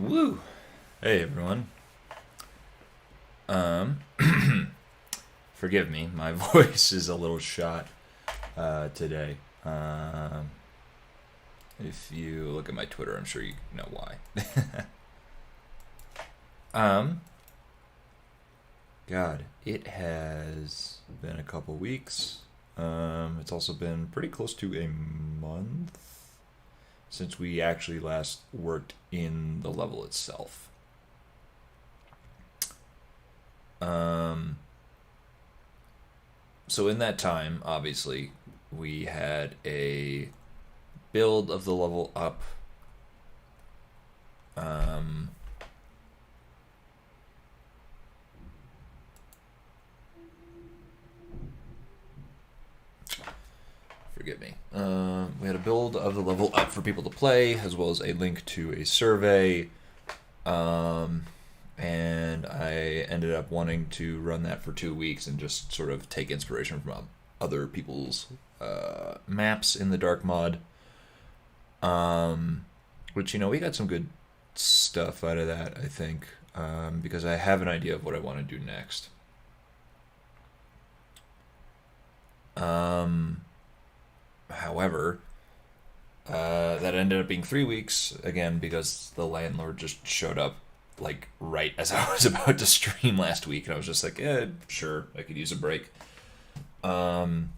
Woo! Hey everyone. Um, Forgive me, my voice is a little shot today. If you look at my Twitter, I'm sure you know why. um, God, it has been a couple weeks. It's also been pretty close to a month since we actually last worked in the level itself. Um, so in that time, obviously, we had a build of the level up. Um, Forgive me. We had a build of the level up for people to play, as well as a link to a survey. And I ended up wanting to run that for 2 weeks and just sort of take inspiration from other people's maps in the dark mod. Which, we got some good stuff out of that, I think, because I have an idea of what I want to do next. However, that ended up being 3 weeks, again, because the landlord just showed up like right as I was about to stream last week, and I was just like, yeah, sure, I could use a break. But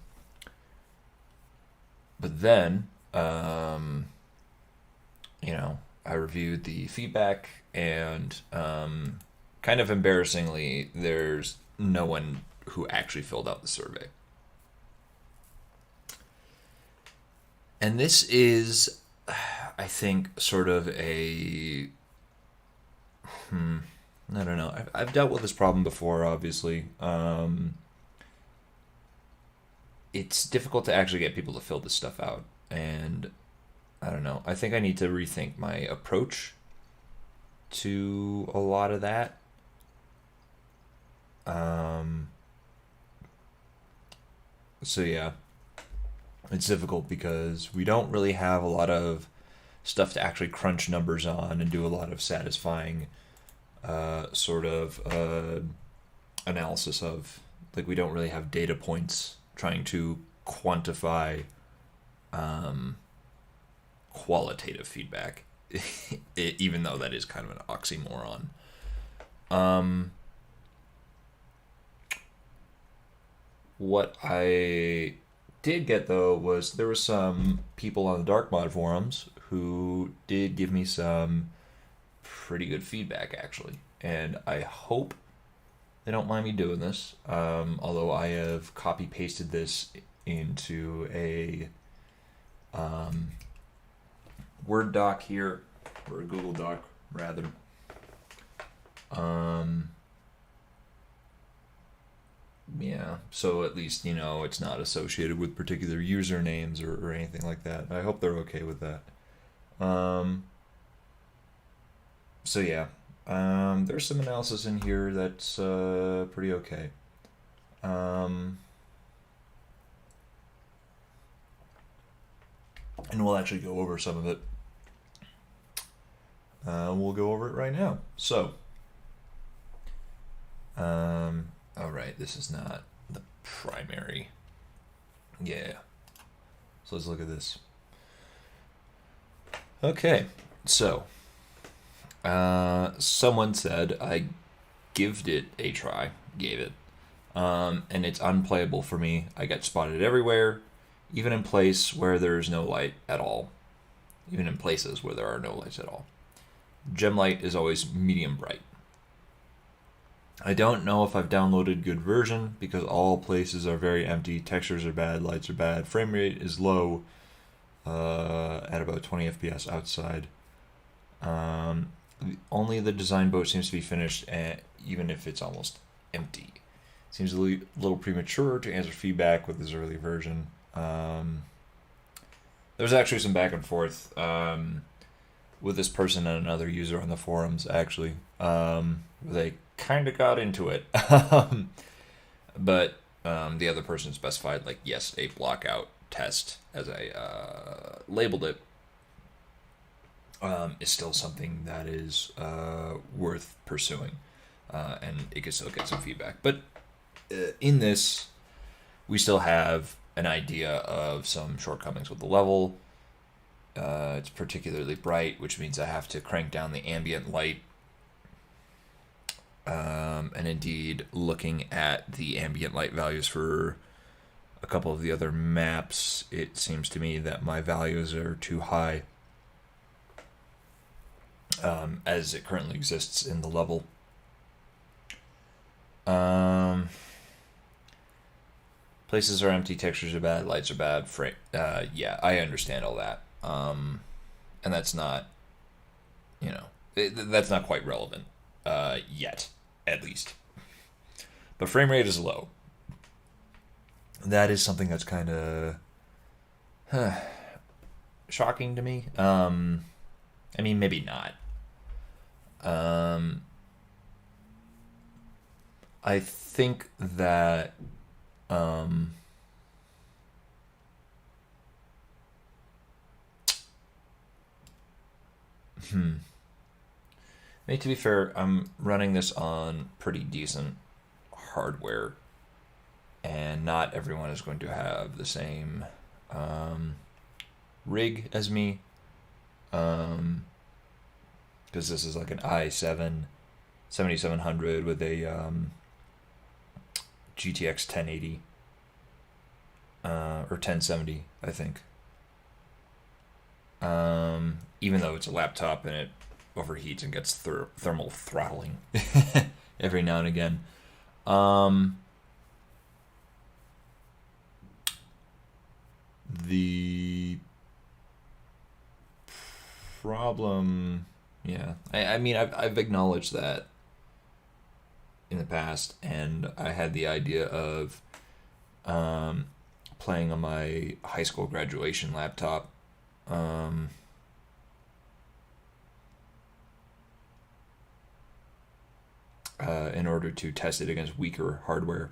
then, I reviewed the feedback, and kind of embarrassingly, there's no one who actually filled out the survey. And this is, I think, sort of a. I don't know. I've dealt with this problem before, obviously. It's difficult to actually get people to fill this stuff out. And I don't know. I think I need to rethink my approach to a lot of that. So, yeah. It's difficult because we don't really have a lot of stuff to actually crunch numbers on and do a lot of satisfying sort of analysis of. Like, we don't really have data points trying to quantify qualitative feedback, even though that is kind of an oxymoron. What I did get, though, was there were some people on the Dark Mod forums who did give me some pretty good feedback, actually. And I hope they don't mind me doing this, although I have copy pasted this into a Word doc here, or a Google Doc, rather. Yeah, so at least, it's not associated with particular usernames or anything like that. I hope they're okay with that. So yeah, there's some analysis in here that's pretty okay. And we'll actually go over some of it. We'll go over it right now. So, all right, this is not the primary. Yeah. So let's look at this. Okay, so someone said I gave it a try, gave it, and it's unplayable for me. I get spotted everywhere, even in place where there's no light at all, even in places where there are no lights at all. Gem light is always medium bright. I don't know if I've downloaded good version because all places are very empty, textures are bad, lights are bad, frame rate is low at about 20 FPS outside. Only the design boat seems to be finished, even if it's almost empty. Seems a little premature to answer feedback with this early version. There's actually some back and forth with this person and another user on the forums, actually. They kind of got into it. But the other person specified, like, yes, a blockout test, as I labeled it. is still something that is worth pursuing, and it can still get some feedback. But in this, we still have an idea of some shortcomings with the level. It's particularly bright, which means I have to crank down the ambient light. And indeed, looking at the ambient light values for a couple of the other maps, it seems to me that my values are too high as it currently exists in the level. Places are empty, textures are bad, lights are bad. Yeah, I understand all that. And that's not, that's not quite relevant yet, at least. But frame rate is low. That is something that's kind of shocking to me. I mean, maybe not. I think that I mean, to be fair, I'm running this on pretty decent hardware, and not everyone is going to have the same rig as me. Because this is like an i7 7700 with a GTX 1080 or 1070, I think. Even though it's a laptop and it overheats and gets thermal throttling every now and again. The problem, yeah, I mean, I've acknowledged that in the past, and I had the idea of playing on my high school graduation laptop. In order to test it against weaker hardware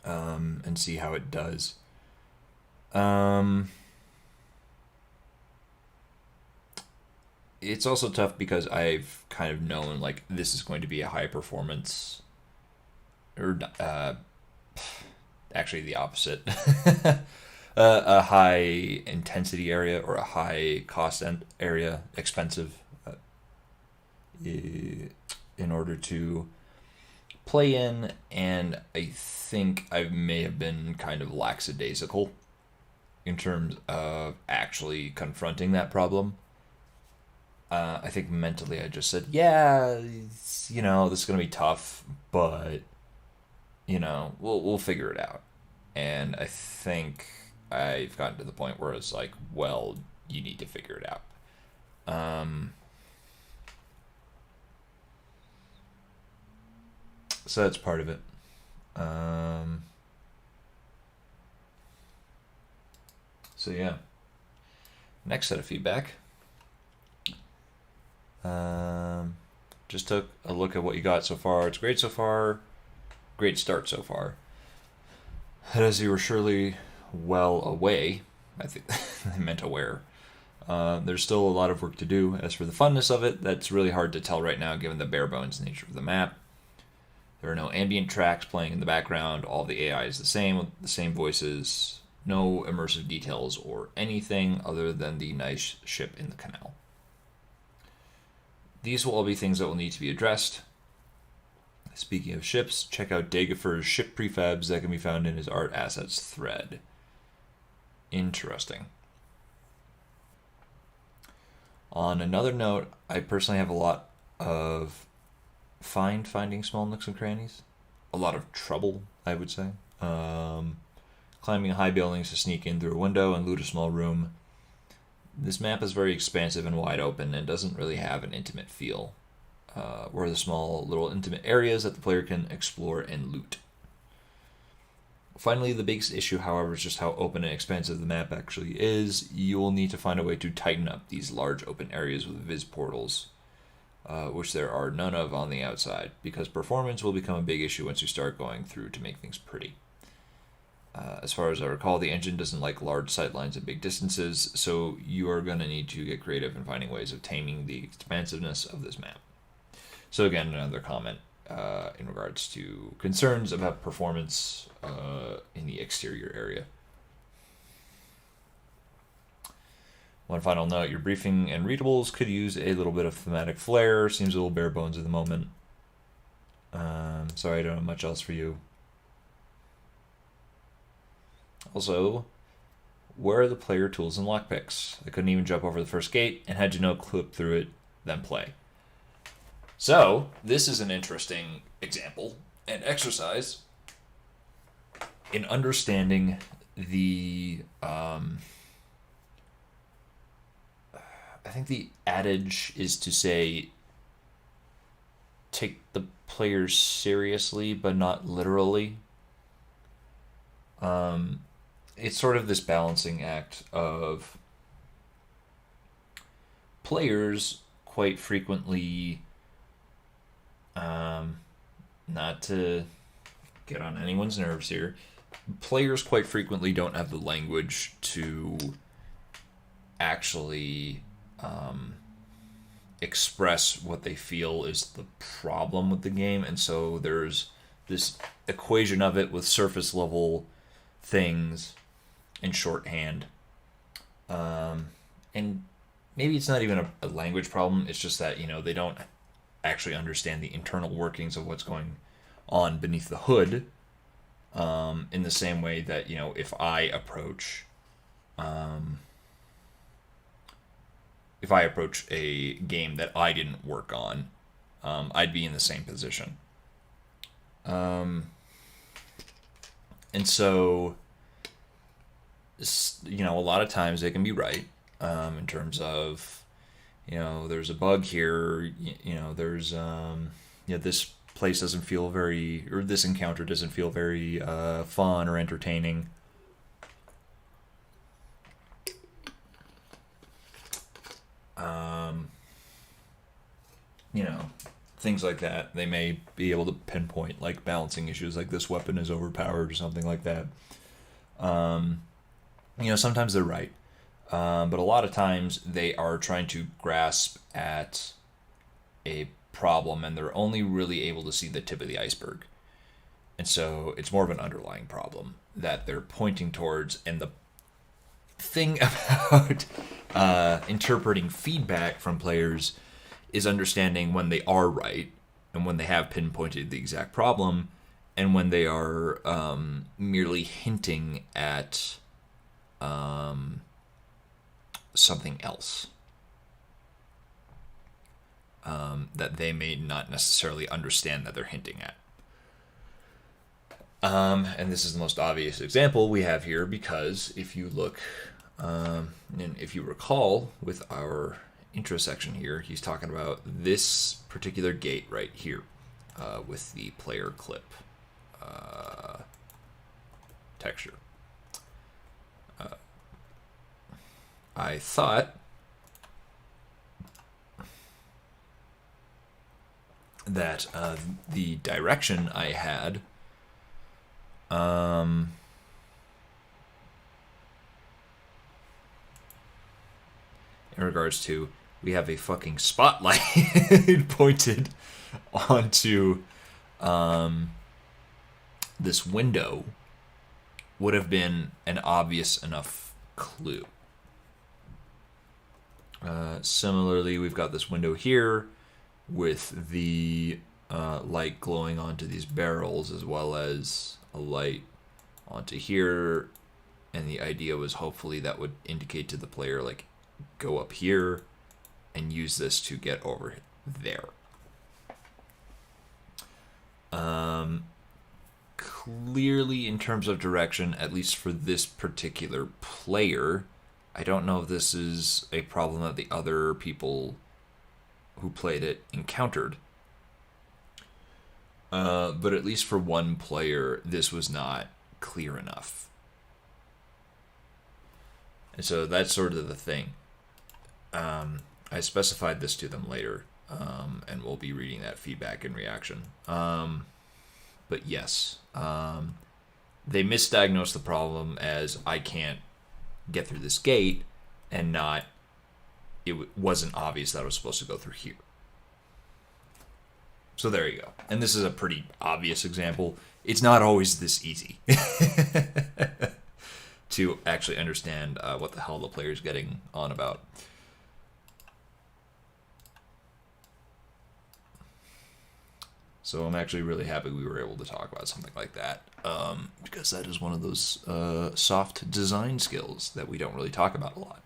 and see how it does. It's also tough because I've kind of known like this is going to be a high performance, or actually the opposite, a high intensity area or a high cost area, expensive, in order to play in, and I think I may have been kind of lackadaisical in terms of actually confronting that problem. I think mentally I just said, yeah, this is gonna be tough, but we'll figure it out. And I think I've gotten to the point where it's like, well, you need to figure it out. So that's part of it. So yeah. Next set of feedback. Just took a look at what you got so far. It's great so far. Great start so far. And as you were surely well away, I think I meant aware. There's still a lot of work to do. As for the funness of it, that's really hard to tell right now given the bare bones nature of the map. There are no ambient tracks playing in the background. All the AI is the same, with the same voices. No immersive details or anything other than the nice ship in the canal. These will all be things that will need to be addressed. Speaking of ships, check out Daggerford's ship prefabs that can be found in his art assets thread. Interesting. On another note, I personally have a lot of finding small nooks and crannies. A lot of trouble, I would say. Climbing high buildings to sneak in through a window and loot a small room. This map is very expansive and wide open and doesn't really have an intimate feel. Where the small little intimate areas that the player can explore and loot. Finally, the biggest issue, however, is just how open and expansive the map actually is. You will need to find a way to tighten up these large open areas with viz portals, which there are none of on the outside, because performance will become a big issue once you start going through to make things pretty. As far as I recall, the engine doesn't like large sightlines and big distances, so you are going to need to get creative in finding ways of taming the expansiveness of this map. So again, another comment in regards to concerns about performance in the exterior area. One final note, your briefing and readables could use a little bit of thematic flair. Seems a little bare bones at the moment. Sorry, I don't have much else for you. Also, where are the player tools and lockpicks? I couldn't even jump over the first gate and had to clip through it, then play. So, this is an interesting example and exercise in understanding the... I think the adage is to say, take the players seriously, but not literally. It's sort of this balancing act of players quite frequently, not to get on anyone's nerves here, players quite frequently don't have the language to actually express what they feel is the problem with the game, and so there's this equation of it with surface level things in shorthand, and maybe it's not even a language problem. It's just that they don't actually understand the internal workings of what's going on beneath the hood, in the same way that if I approach a game that I didn't work on, I'd be in the same position. And so, a lot of times they can be right, in terms of, there's a bug here, there's, this place doesn't feel very, or this encounter doesn't feel very fun or entertaining. Things like that. They may be able to pinpoint like balancing issues, like this weapon is overpowered or something like that. Sometimes they're right, but a lot of times they are trying to grasp at a problem and they're only really able to see the tip of the iceberg. And so it's more of an underlying problem that they're pointing towards. And the thing about interpreting feedback from players is understanding when they are right and when they have pinpointed the exact problem and when they are merely hinting at something else that they may not necessarily understand that they're hinting at. And this is the most obvious example we have here, because if you look, and if you recall with our intro section here, he's talking about this particular gate right here, with the player clip texture. I thought that the direction I had in regards to, we have a fucking spotlight pointed onto this window, would have been an obvious enough clue. Similarly, we've got this window here with the light glowing onto these barrels, as well as a light onto here, and the idea was hopefully that would indicate to the player, like, go up here and use this to get over there. Clearly, in terms of direction, at least for this particular player, I don't know if this is a problem that the other people who played it encountered. But at least for one player, this was not clear enough. And so that's sort of the thing. I specified this to them later, and we'll be reading that feedback and reaction. But yes, they misdiagnosed the problem as I can't get through this gate, and not it wasn't obvious that I was supposed to go through here. So there you go. And this is a pretty obvious example. It's not always this easy to actually understand what the hell the player's getting on about. So I'm actually really happy we were able to talk about something like that, because that is one of those soft design skills that we don't really talk about a lot.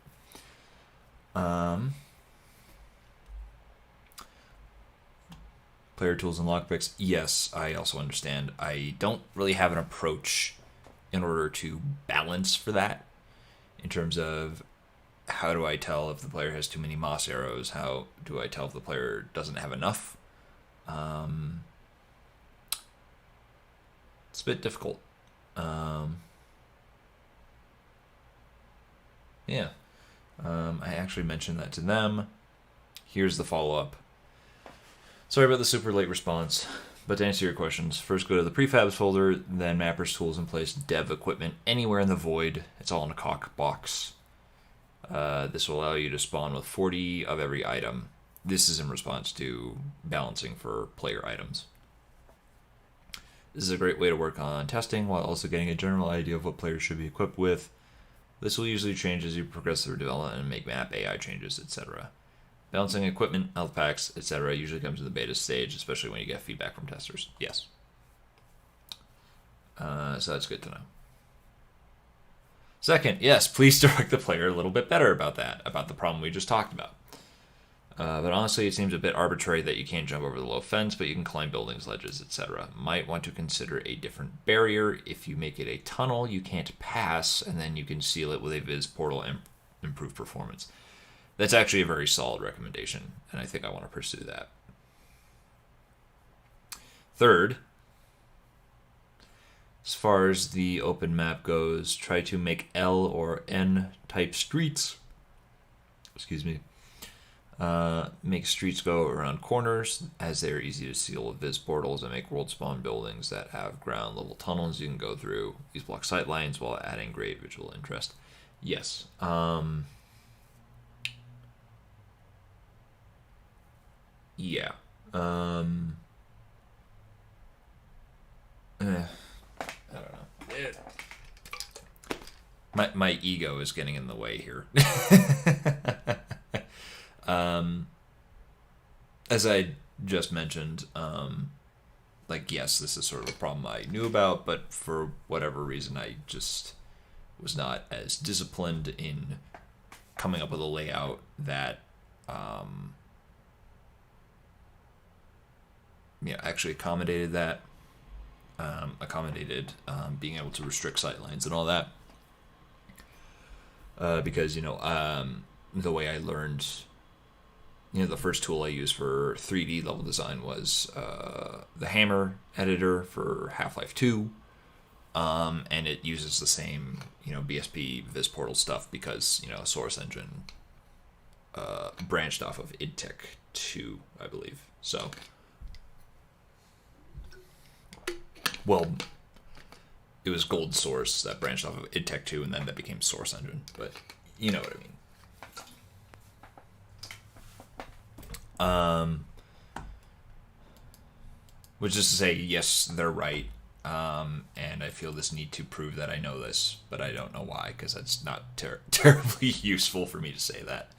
Player tools and lockpicks. Yes, I also understand. I don't really have an approach in order to balance for that, in terms of how do I tell if the player has too many moss arrows? How do I tell if the player doesn't have enough? It's a bit difficult. Yeah. I actually mentioned that to them. Here's the follow-up. Sorry about the super late response, but to answer your questions, first go to the prefabs folder, then mappers, tools, and place dev equipment anywhere in the void. It's all in a cock box. This will allow you to spawn with 40 of every item. This is in response to balancing for player items. This is a great way to work on testing while also getting a general idea of what players should be equipped with. This will usually change as you progress through development and make map AI changes, etc. Balancing equipment, health packs, etc. usually comes in the beta stage, especially when you get feedback from testers. Yes. So that's good to know. Second, yes, please direct the player a little bit better about that, about the problem we just talked about. But honestly, it seems a bit arbitrary that you can't jump over the low fence, but you can climb buildings, ledges, etc. Might want to consider a different barrier. If you make it a tunnel, you can't pass, and then you can seal it with a Viz portal and improve performance. That's actually a very solid recommendation, and I think I want to pursue that. Third, as far as the open map goes, try to make L or N type streets. Excuse me. Make streets go around corners, as they are easy to seal with Viz portals, and make world spawn buildings that have ground level tunnels you can go through. These block sight lines while adding great visual interest. Yes. Yeah. I don't know. My ego is getting in the way here. As I just mentioned, yes, this is sort of a problem I knew about, but for whatever reason, I just was not as disciplined in coming up with a layout that, actually accommodated that, being able to restrict sightlines and all that. Because, the way I learned, the first tool I used for 3D level design was the Hammer editor for Half-Life 2. And it uses the same, BSP Viz Portal stuff because, Source Engine branched off of idTech 2, I believe. So, well, it was Gold Source that branched off of idTech 2, and then that became Source Engine. But you know what I mean. Which is to say, yes, they're right. And I feel this need to prove that I know this, but I don't know why, because that's not terribly useful for me to say that.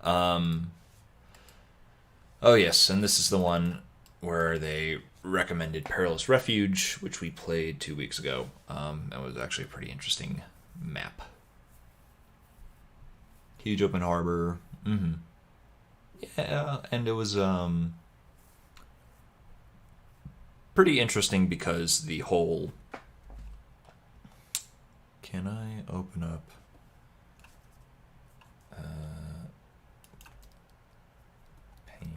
Oh, yes, and this is the one where they recommended Perilous Refuge, which we played 2 weeks ago. That was actually a pretty interesting map. Huge open harbor. Mm-hmm. Yeah, and it was pretty interesting because the whole... Can I open up... paint...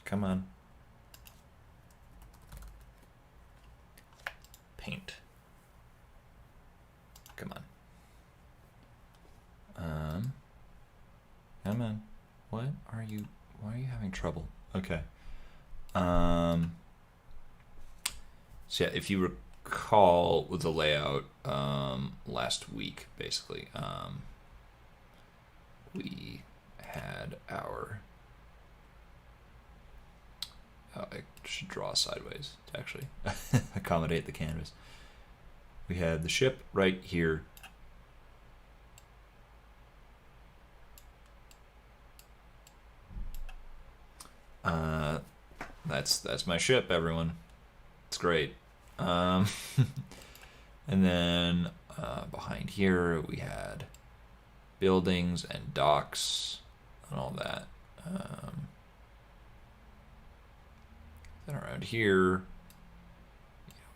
Come on. Paint. Come on. Come on. What are you... Why are you having trouble? Okay. So yeah, if you call with the layout last week, basically. We had our... I should draw sideways to actually accommodate the canvas. We had the ship right here. That's my ship, everyone. It's great. And then behind here we had buildings and docks and all that. Then around here,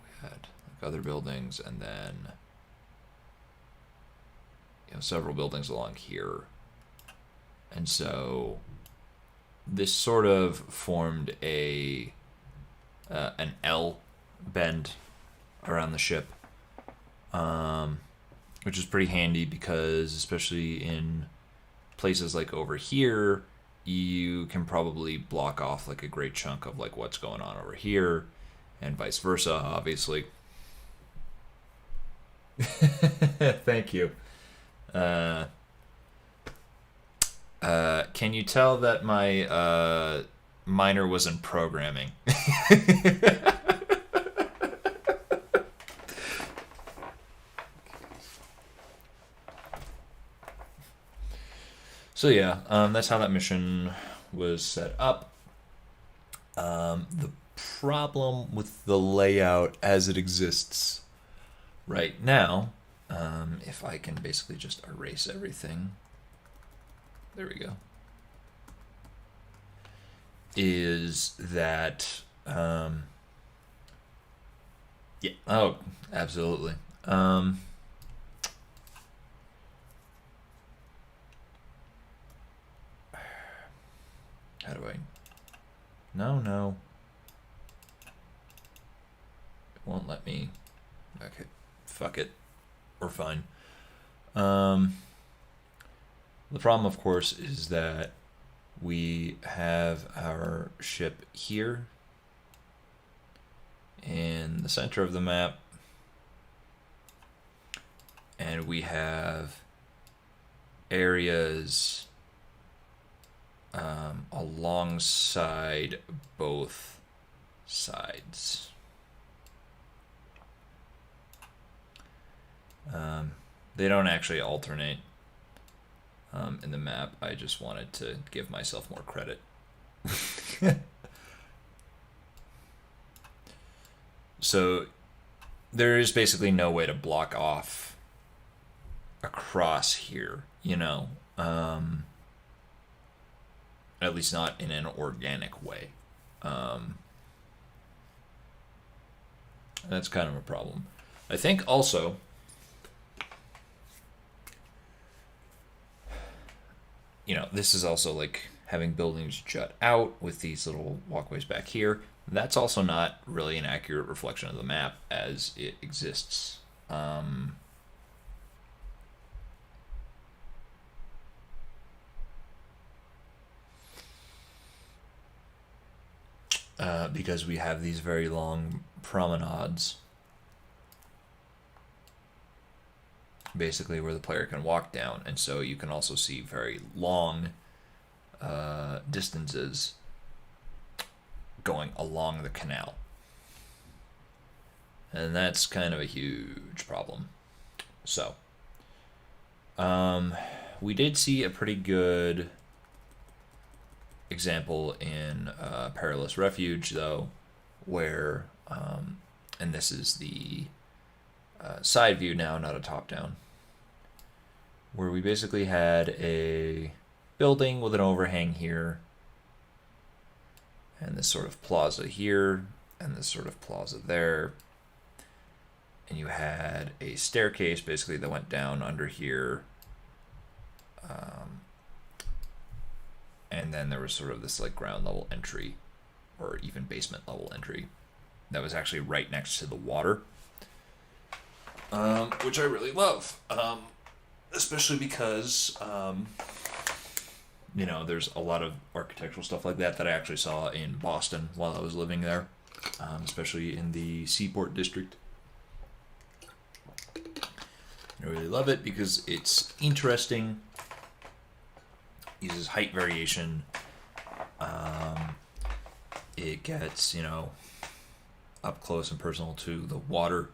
we had like other buildings, and then several buildings along here. And so this sort of formed an L bend around the ship, which is pretty handy because especially in places like over here, you can probably block off like a great chunk of like what's going on over here, and vice versa, obviously. Thank you. Can you tell that my minor was in programming? So yeah, that's how that mission was set up. The problem with the layout as it exists right now, if I can basically just erase everything, there we go, is that, yeah, oh, absolutely. How do I, no, it won't let me, okay, fuck it, we're fine. The problem, of course, is that we have our ship here in the center of the map, and we have areas alongside both sides. They don't actually alternate in the map. I just wanted to give myself more credit. So there is basically no way to block off across here, at least not in an organic way. That's kind of a problem. I think also, this is also like having buildings jut out with these little walkways back here. That's also not really an accurate reflection of the map as it exists. Because we have these very long promenades, basically where the player can walk down, and so you can also see very long distances going along the canal, and that's kind of a huge problem. So we did see a pretty good example in Perilous Refuge, though, where and this is the side view now, not a top down, where we basically had a building with an overhang here, and this sort of plaza here, and this sort of plaza there, and you had a staircase basically that went down under here, and then there was sort of this like ground level entry, or even basement level entry, that was actually right next to the water, which I really love, especially because there's a lot of architectural stuff like that I actually saw in Boston while I was living there, especially in the Seaport district. I really love it because it's interesting. Uses height variation. It gets, up close and personal to the water,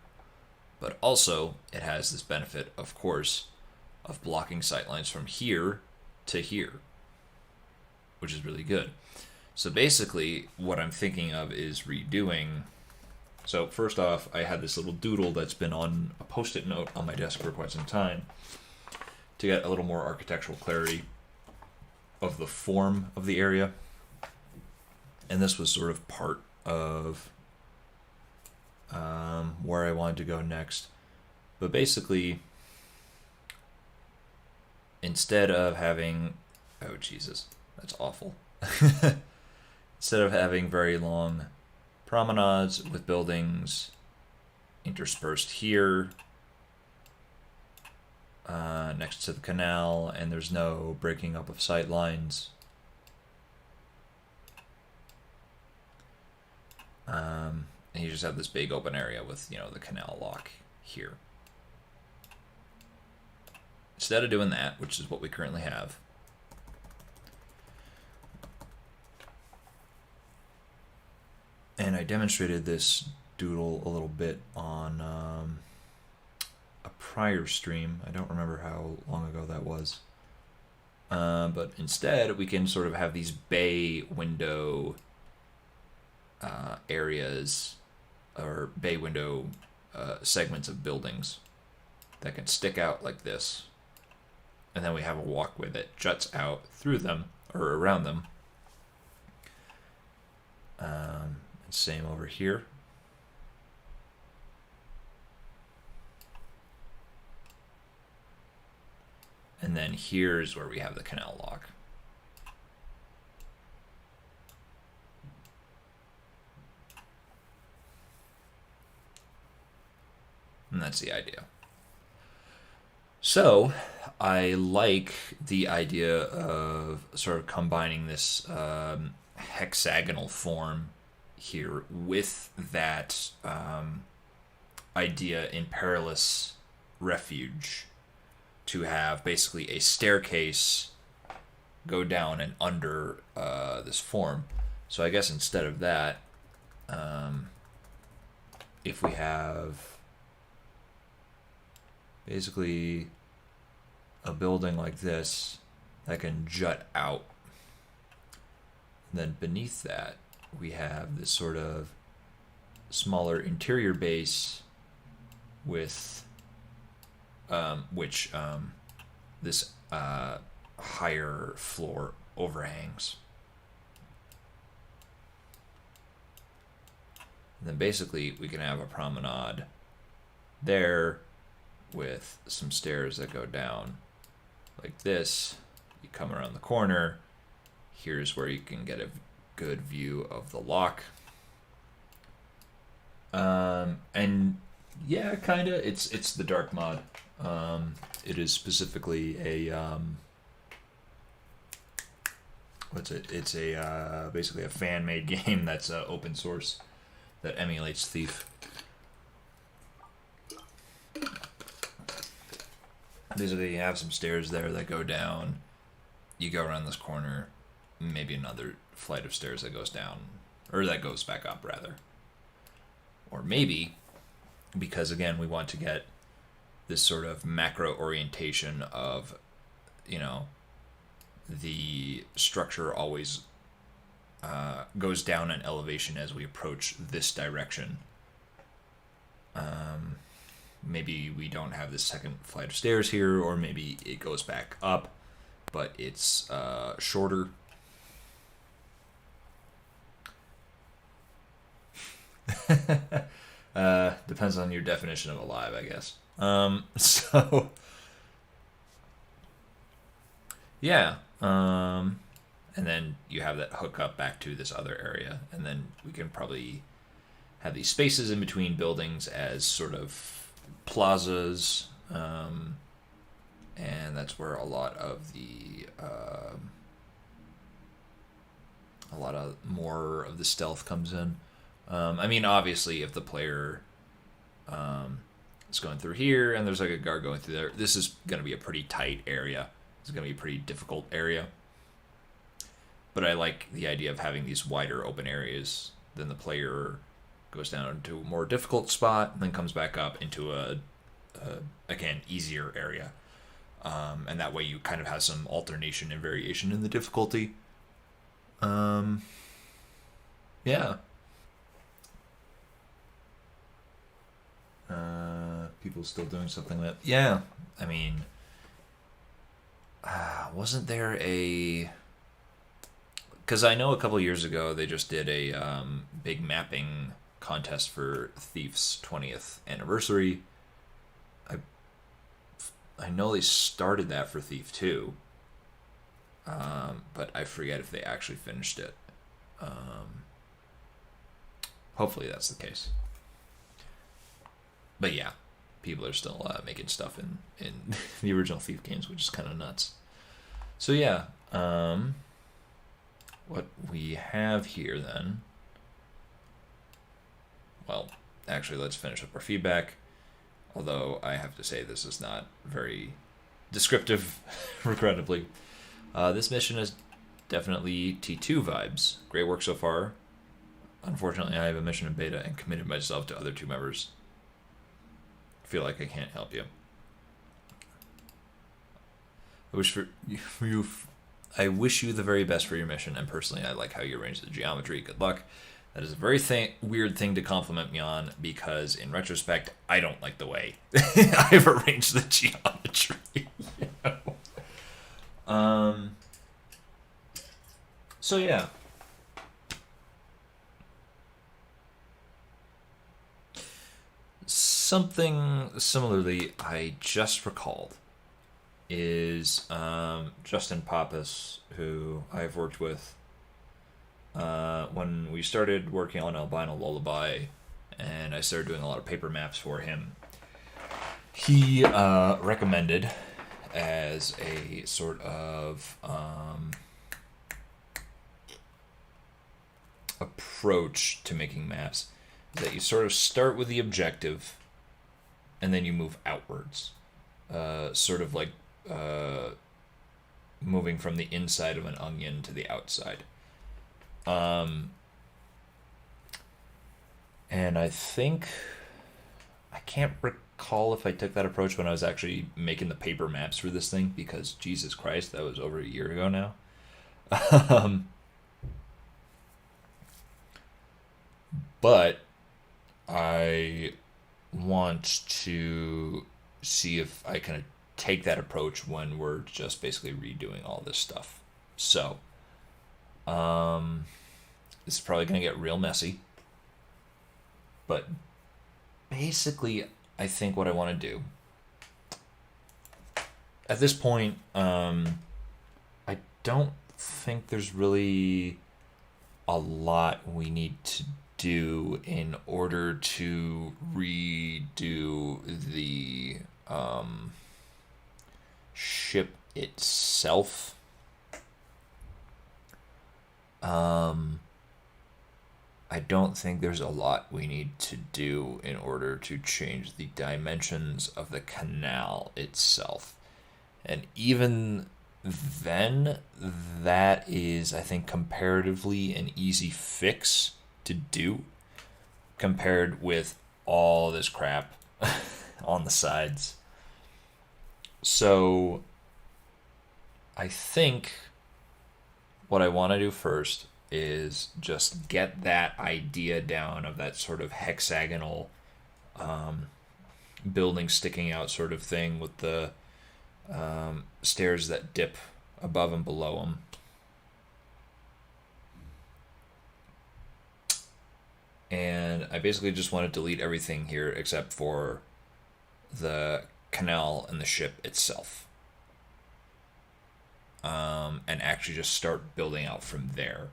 but also it has this benefit, of course, of blocking sightlines from here to here, which is really good. So basically, what I'm thinking of is redoing. So first off, I had this little doodle that's been on a post-it note on my desk for quite some time to get a little more architectural clarity of the form of the area. And this was sort of part of where I wanted to go next. But basically, instead of having... Oh, Jesus. That's awful. Instead of having very long promenades with buildings interspersed here next to the canal, and there's no breaking up of sight lines. And you just have this big open area with, the canal lock here. Instead of doing that, which is what we currently have, and I demonstrated this doodle a little bit on a prior stream. I don't remember how long ago that was. But instead, we can sort of have these bay window areas, or bay window segments of buildings that can stick out like this. And then we have a walkway that juts out through them, or around them. Same over here. And then here's where we have the canal lock. And that's the idea. So I like the idea of sort of combining this hexagonal form here with that idea in Perilous Refuge to have basically a staircase go down and under this form. So I guess instead of that, if we have basically a building like this that can jut out, and then beneath that we have this sort of smaller interior base with this higher floor overhangs. And then basically we can have a promenade there with some stairs that go down like this. You come around the corner. Here's where you can get a good view of the lock. And yeah, kind of. It's the dark mod. It is specifically a what's it? It's a basically a fan-made game that's open source that emulates Thief. Basically, you have some stairs there that go down. You go around this corner, maybe another flight of stairs that goes down, or that goes back up, rather. Or maybe, because again, we want to get this sort of macro orientation of, the structure always goes down in elevation as we approach this direction. Maybe we don't have this second flight of stairs here, or maybe it goes back up, but it's shorter. Depends on your definition of alive, I guess. So, yeah. And then you have that hookup back to this other area, and then we can probably have these spaces in between buildings as sort of plazas, and that's where a lot of the more of the stealth comes in. I mean, obviously, if the player It's going through here, and there's like a guard going through there. This is going to be a pretty tight area. It's going to be a pretty difficult area. But I like the idea of having these wider open areas. Then the player goes down into a more difficult spot, and then comes back up into a again, easier area. And that way you kind of have some alternation and variation in the difficulty. Yeah. People still doing something like that. Yeah. I mean, wasn't there a... Because I know a couple years ago they just did a big mapping contest for Thief's 20th anniversary. I know they started that for Thief 2, but I forget if they actually finished it. Hopefully that's the case. But yeah, people are still making stuff in the original Thief games, which is kind of nuts. So yeah, what we have here then... Well, actually, let's finish up our feedback. Although I have to say this is not very descriptive, regrettably. This mission is definitely T2 vibes. Great work so far. Unfortunately, I have a mission in beta and committed myself to other 2 members. Feel like I can't help you. I wish you the very best for your mission, and personally, I like how you arrange the geometry. Good luck. That is a very weird thing to compliment me on, because in retrospect, I don't like the way I've arranged the geometry. You know? So yeah. Something similarly I just recalled is Justin Pappas, who I've worked with when we started working on Albino Lullaby, and I started doing a lot of paper maps for him. He recommended as a sort of approach to making maps that you sort of start with the objective and then you move outwards, sort of like moving from the inside of an onion to the outside. And I think, I can't recall if I took that approach when I was actually making the paper maps for this thing, because Jesus Christ, that was over a year ago now. But I want to see if I can take that approach when we're just basically redoing all this stuff. So, this is probably going to get real messy. But basically, I think what I want to do at this point, I don't think there's really a lot we need to do in order to redo the ship itself. I don't think there's a lot we need to do in order to change the dimensions of the canal itself. And even then, that is, I think, comparatively an easy fix to do compared with all this crap on the sides. So I think what I want to do first is just get that idea down of that sort of hexagonal building sticking out sort of thing with the stairs that dip above and below them. And I basically just want to delete everything here except for the canal and the ship itself. And actually just start building out from there.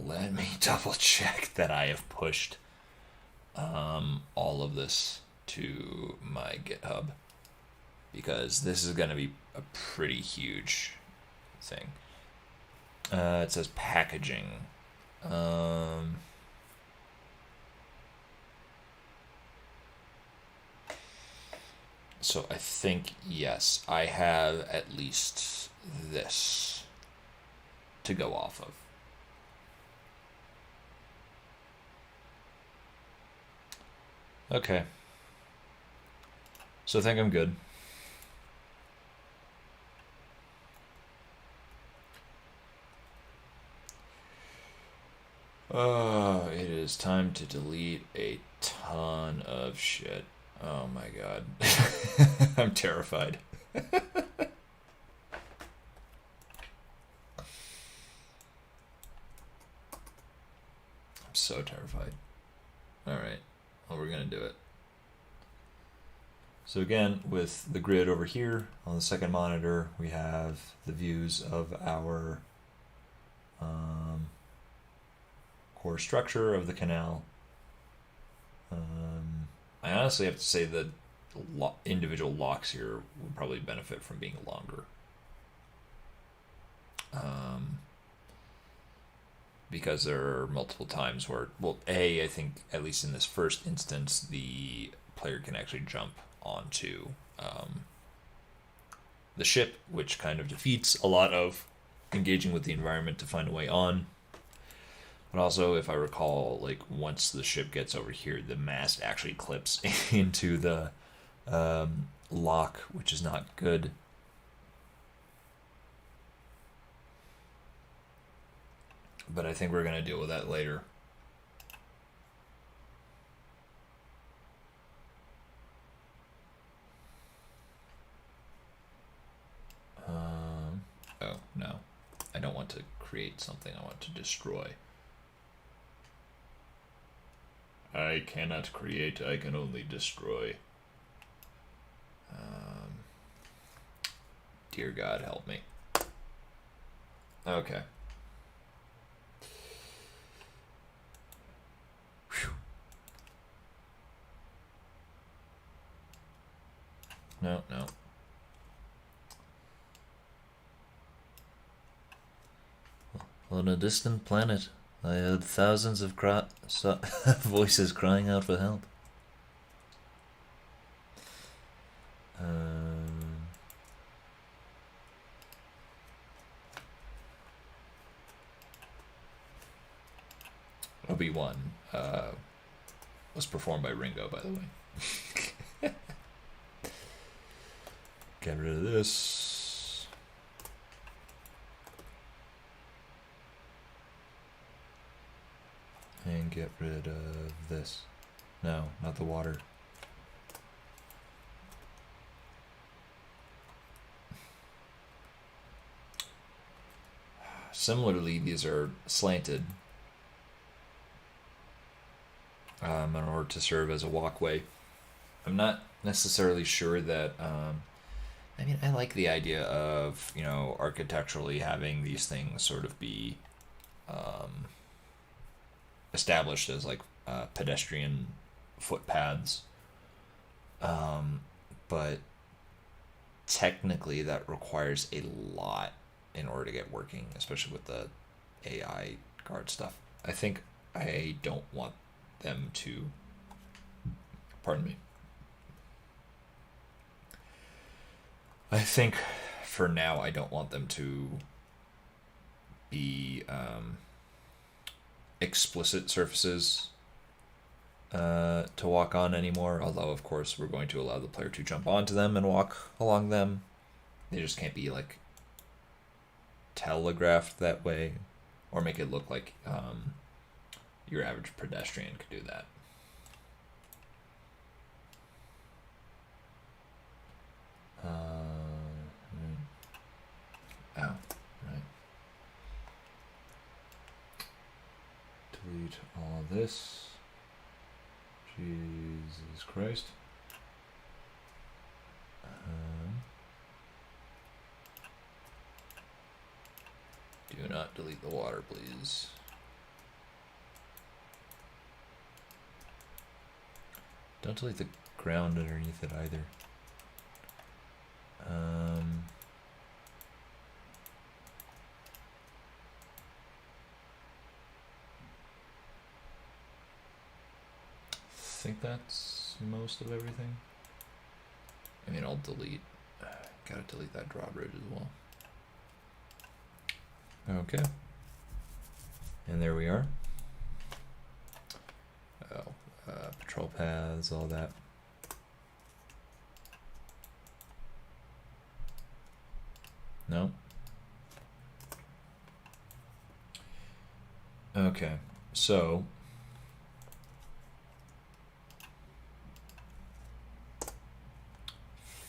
Let me double check that I have pushed all of this to my GitHub, because this is going to be a pretty huge thing. It says packaging. So I think, yes, I have at least this to go off of. Okay. So I think I'm good. It is time to delete a ton of shit. Oh my god. I'm terrified. I'm so terrified. Alright. Well, we're gonna do it. So again, with the grid over here on the second monitor, we have the views of our core structure of the canal. I honestly have to say that individual locks here would probably benefit from being longer. Because there are multiple times where, well, I think at least in this first instance, the player can actually jump onto the ship, which kind of defeats a lot of engaging with the environment to find a way on. But also, if I recall, like once the ship gets over here, the mast actually clips into the lock, which is not good. But I think we're going to deal with that later. Oh, no. I don't want to create something. I want to destroy. I cannot create. I can only destroy. Dear God, help me. Okay. No, no. On a distant planet, I heard thousands of voices crying out for help. Obi-Wan was performed by Ringo, by the way. Get rid of this. And get rid of this. No, not the water. Similarly, these are slanted in order to serve as a walkway. I'm not necessarily sure that. I mean, I like the idea of, architecturally having these things sort of be established as like pedestrian footpaths. But technically, that requires a lot in order to get working, especially with the AI guard stuff. I think I don't want them to. Pardon me. I think for now I don't want them to be explicit surfaces to walk on anymore. Although, of course, we're going to allow the player to jump onto them and walk along them. They just can't be like telegraphed that way, or make it look like your average pedestrian could do that. Oh, right. Delete all this. Jesus Christ. Do not delete the water, please. Don't delete the ground underneath it either. I think that's most of everything. I mean, I'll delete. Gotta delete that drawbridge as well. Okay. And there we are. Oh, patrol paths, all that. No. Okay, so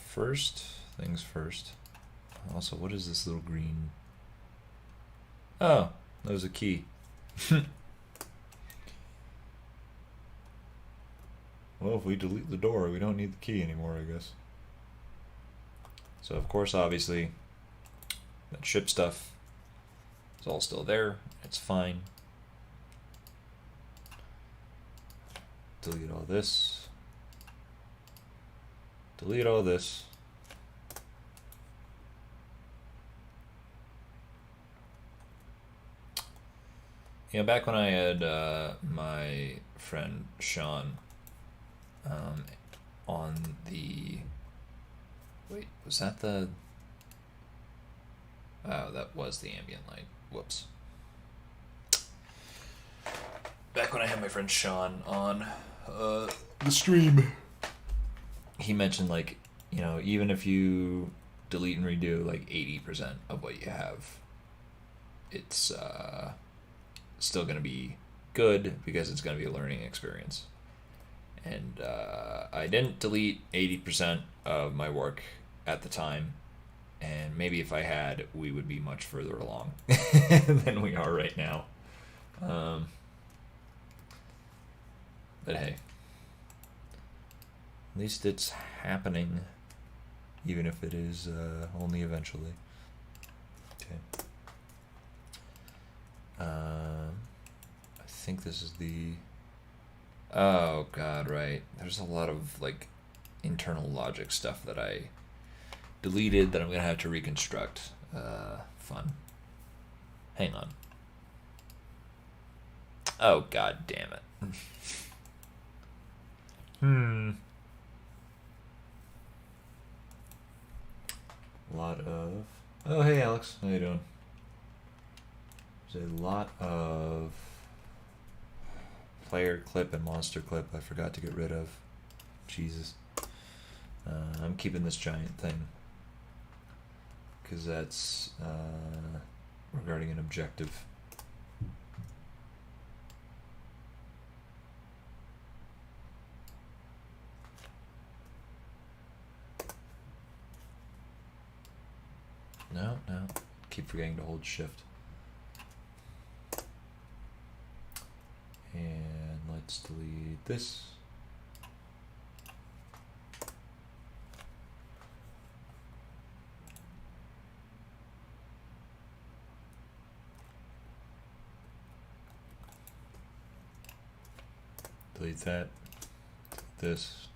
first things first. Also, what is this little green? Oh, that was a key. Well, if we delete the door, we don't need the key anymore, I guess. So, of course, obviously, that ship stuff is all still there. It's fine. Delete all this. Delete all this. Yeah, back when I had my friend Sean on the... Wait, was that the... Oh, that was the ambient light. Whoops. Back when I had my friend Sean on the stream, he mentioned, like, you know, even if you delete and redo like 80% of what you have, it's still going to be good because it's going to be a learning experience. And I didn't delete 80% of my work at the time, and maybe if I had, we would be much further along than we are right now. But hey, at least it's happening, even if it is only eventually. Okay. I think this is the... Oh god, right. There's a lot of like internal logic stuff that I deleted that I'm gonna have to reconstruct. Fun. Hang on. Oh god damn it. A lot of... Oh hey Alex, how you doing? There's a lot of player clip and monster clip I forgot to get rid of. Jesus. I'm keeping this giant thing because that's regarding an objective. No, keep forgetting to hold shift. And let's delete this. Delete that. This.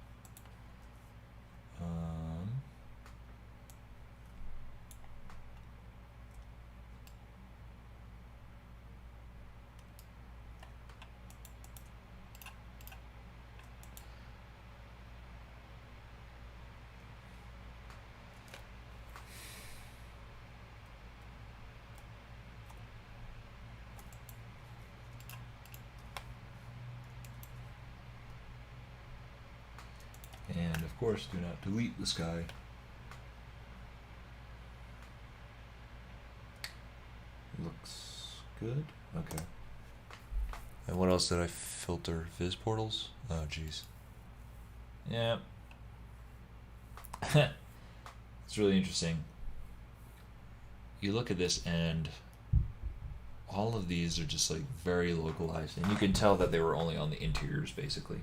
And of course, do not delete the sky. Looks good. Okay. And what else did I filter? Viz portals? Oh, jeez. Yeah. It's really interesting. You look at this and all of these are just like very localized, and you can tell that they were only on the interiors basically.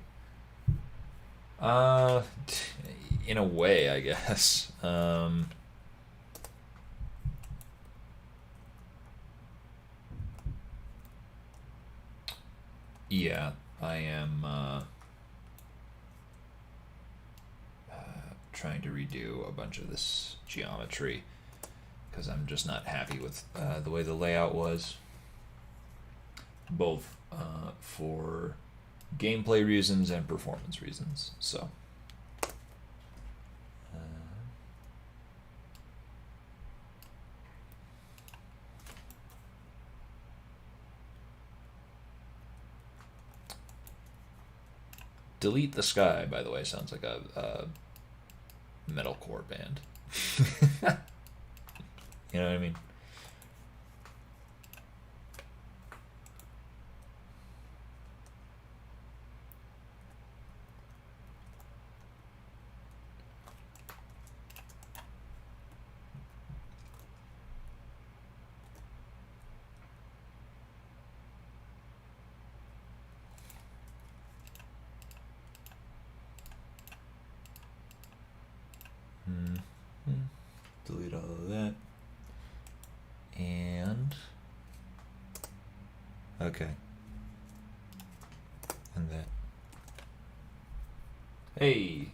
In a way, I guess. Yeah, I am trying to redo a bunch of this geometry because I'm just not happy with the way the layout was, both for gameplay reasons and performance reasons. So Delete the Sky, by the way, sounds like a metalcore band. You know what I mean? Delete all of that. And okay. And that. Hey.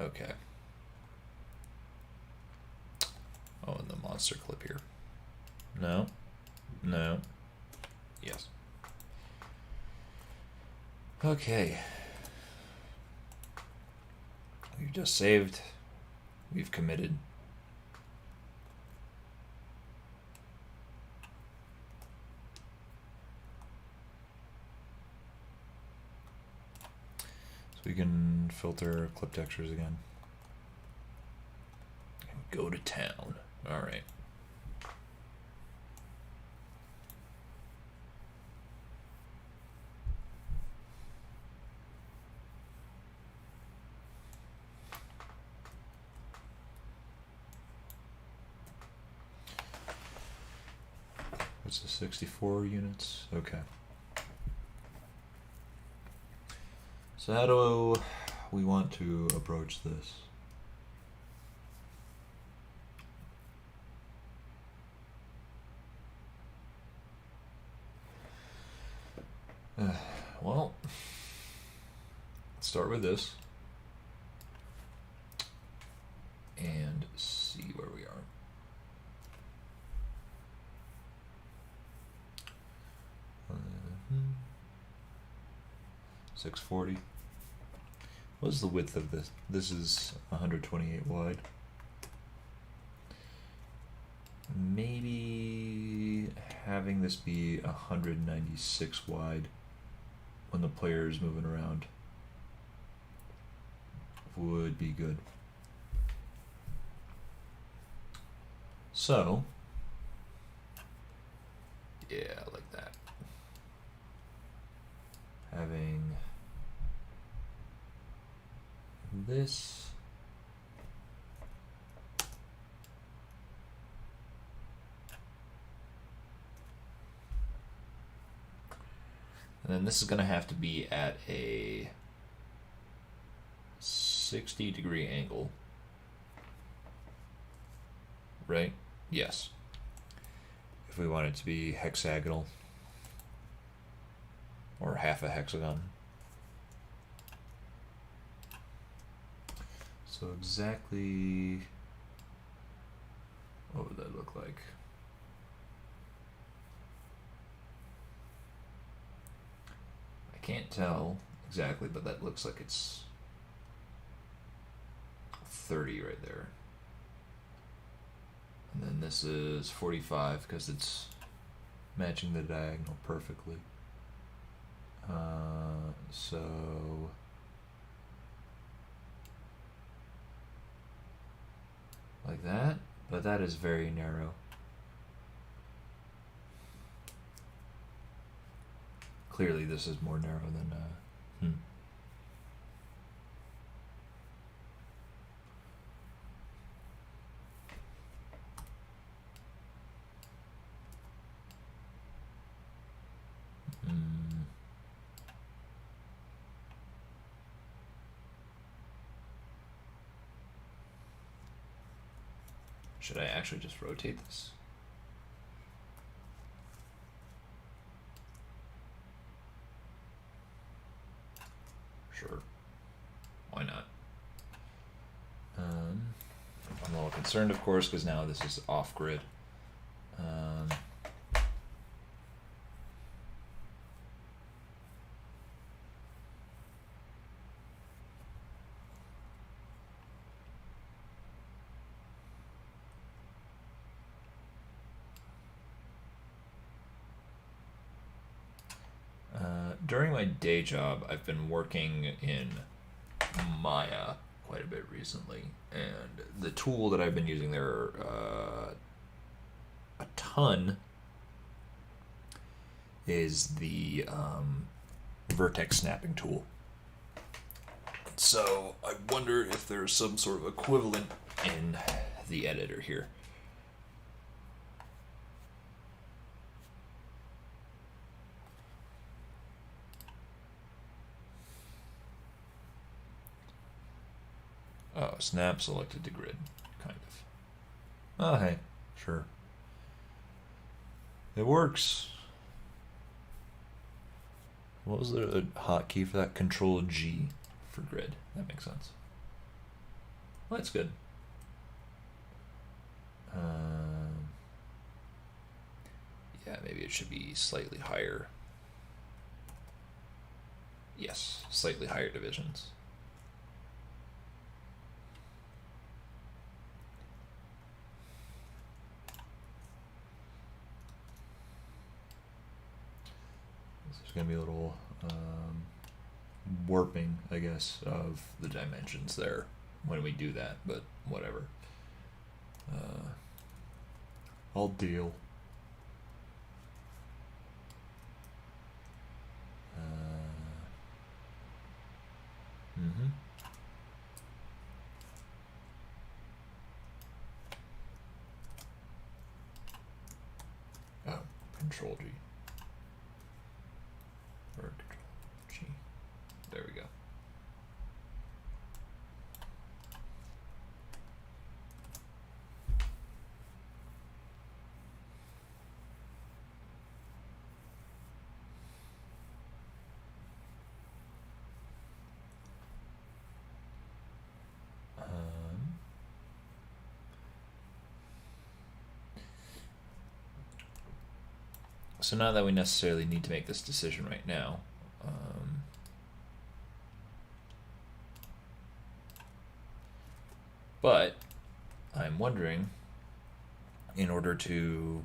Okay. Oh, and the monster clip here. No. No. Yes. Okay. We've just saved. We've committed. So we can filter clip textures again. And go to town. All right. What's the 64 units? Okay. So how do we want to approach this? Well, let's start with this and see where we are. 640. What's the width of this? This is 128 wide. Maybe having this be 196 wide when the player is moving around would be good. So, yeah, like that. Having this and then this is going to have to be at a 60-degree angle, right? Yes. If we want it to be hexagonal or half a hexagon. So exactly what would that look like? I can't tell exactly, but that looks like it's 30 right there. And then this is 45 because it's matching the diagonal perfectly. So like that, but that is very narrow. Clearly this is more narrow than Should I actually just rotate this? Sure. Why not? I'm a little concerned, of course, because now this is off-grid. during my day job, I've been working in Maya quite a bit recently, and the tool that I've been using there a ton is the vertex snapping tool. So I wonder if there's some sort of equivalent in the editor here. Oh, snap selected to grid, kind of. Oh, hey, sure. It works. What was the hotkey for that? Control G for grid. That makes sense. Well, that's good. Yeah, maybe it should be slightly higher. Yes, slightly higher divisions. There's going to be a little warping, I guess, of the dimensions there when we do that, but whatever. I'll deal. Oh, Control G. Or Control G. There we go. So not that we necessarily need to make this decision right now. But I'm wondering, in order to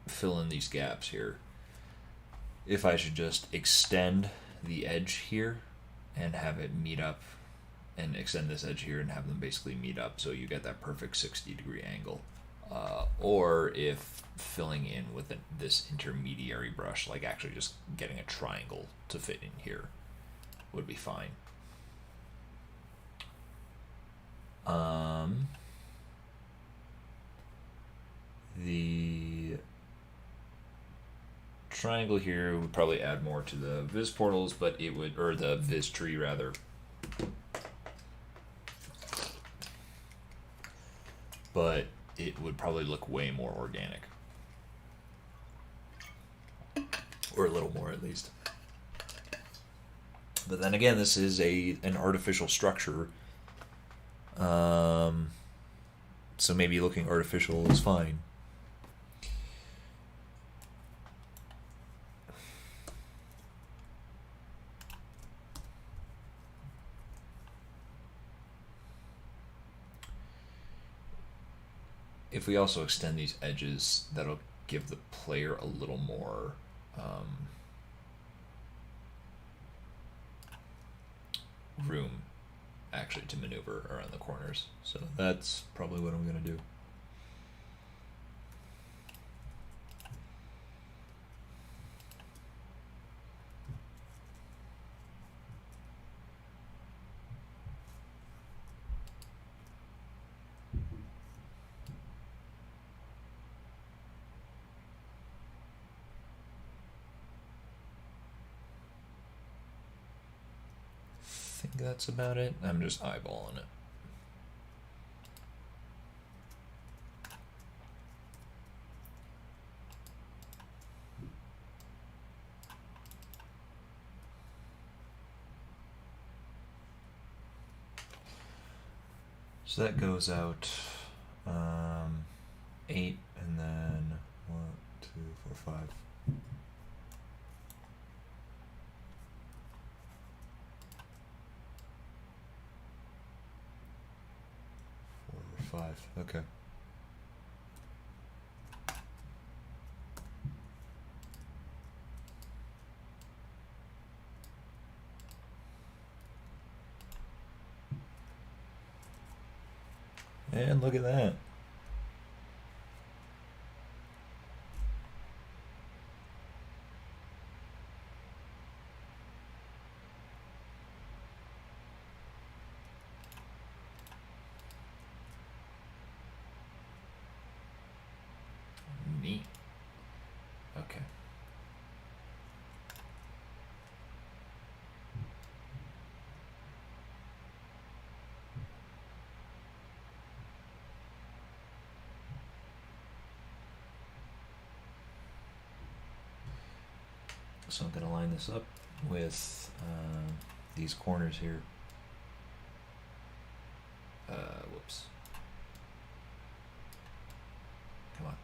fill in these gaps here, if I should just extend the edge here and have it meet up, and extend this edge here and have them basically meet up so you get that perfect 60-degree angle. Or if filling in with this intermediary brush, like actually just getting a triangle to fit in here, would be fine. The triangle here would probably add more to the viz portals, but it would, or the viz tree rather. But it would probably look way more organic. Or a little more at least. But then again, this is an artificial structure. So maybe looking artificial is fine. If we also extend these edges, that'll give the player a little more room actually to maneuver around the corners. So that's probably what I'm going to do. I think that's about it. I'm just eyeballing it. So that goes out 8, and then 1, 2, 4, 5. 4 or 5. Okay. And look at that. Neat. Okay. So I'm going to line this up with these corners here. Whoops. Come on.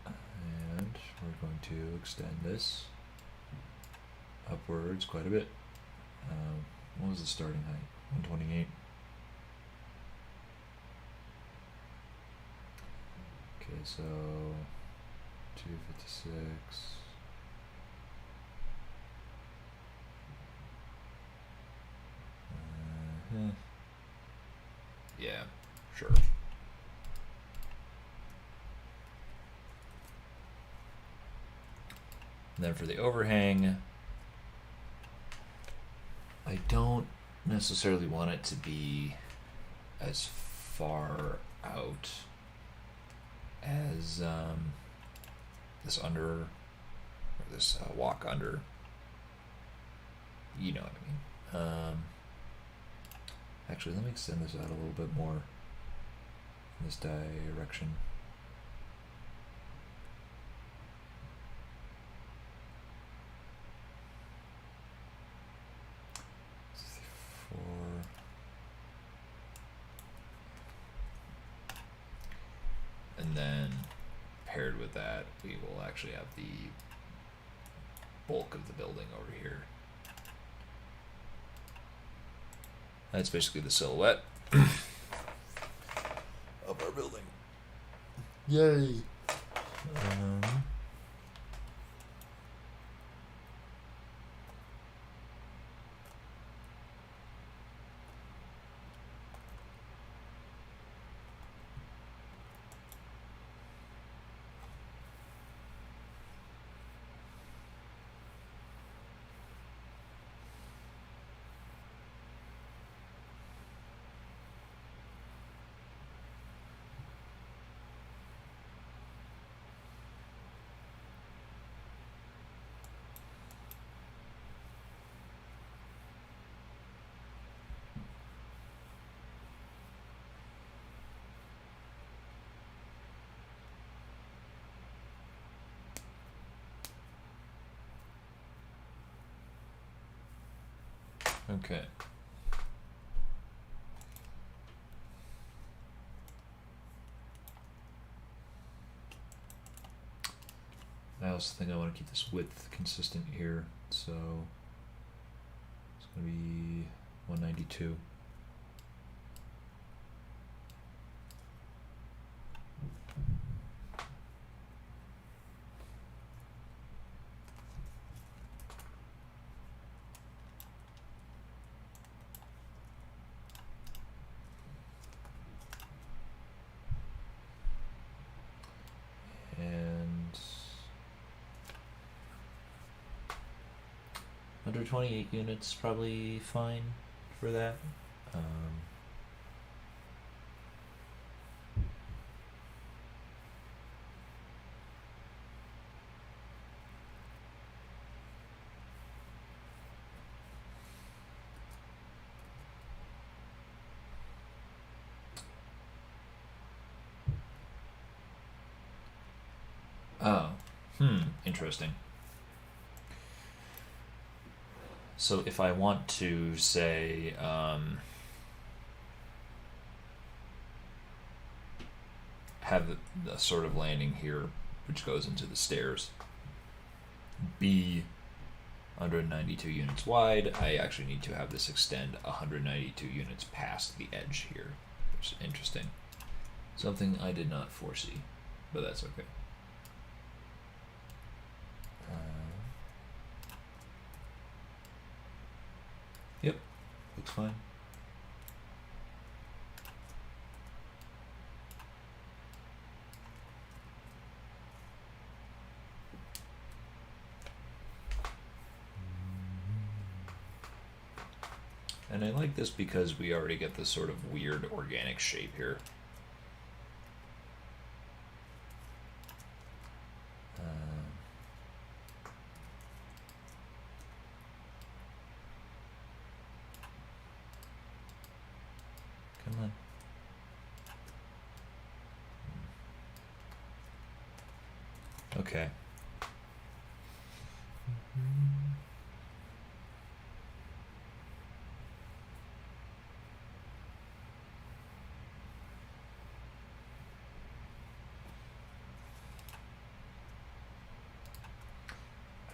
And we're going to extend this upwards quite a bit. What was the starting height? 128. Okay, so 256. Yeah, sure. And then for the overhang, I don't necessarily want it to be as far out as this under, or this walk under. You know what I mean. Actually, let me extend this out a little bit more in this direction. And then paired with that, we will actually have the bulk of the building over here. That's basically the silhouette of our building. Yay! Okay. I also think I want to keep this width consistent here, so it's going to be 192. And 128 units probably fine for that. Interesting. So if I want to say, have the sort of landing here, which goes into the stairs, be 192 units wide. I actually need to have this extend 192 units past the edge here, which is interesting. Something I did not foresee, but that's okay. Yep, looks fine. And I like this because we already get this sort of weird organic shape here. Come on. Okay.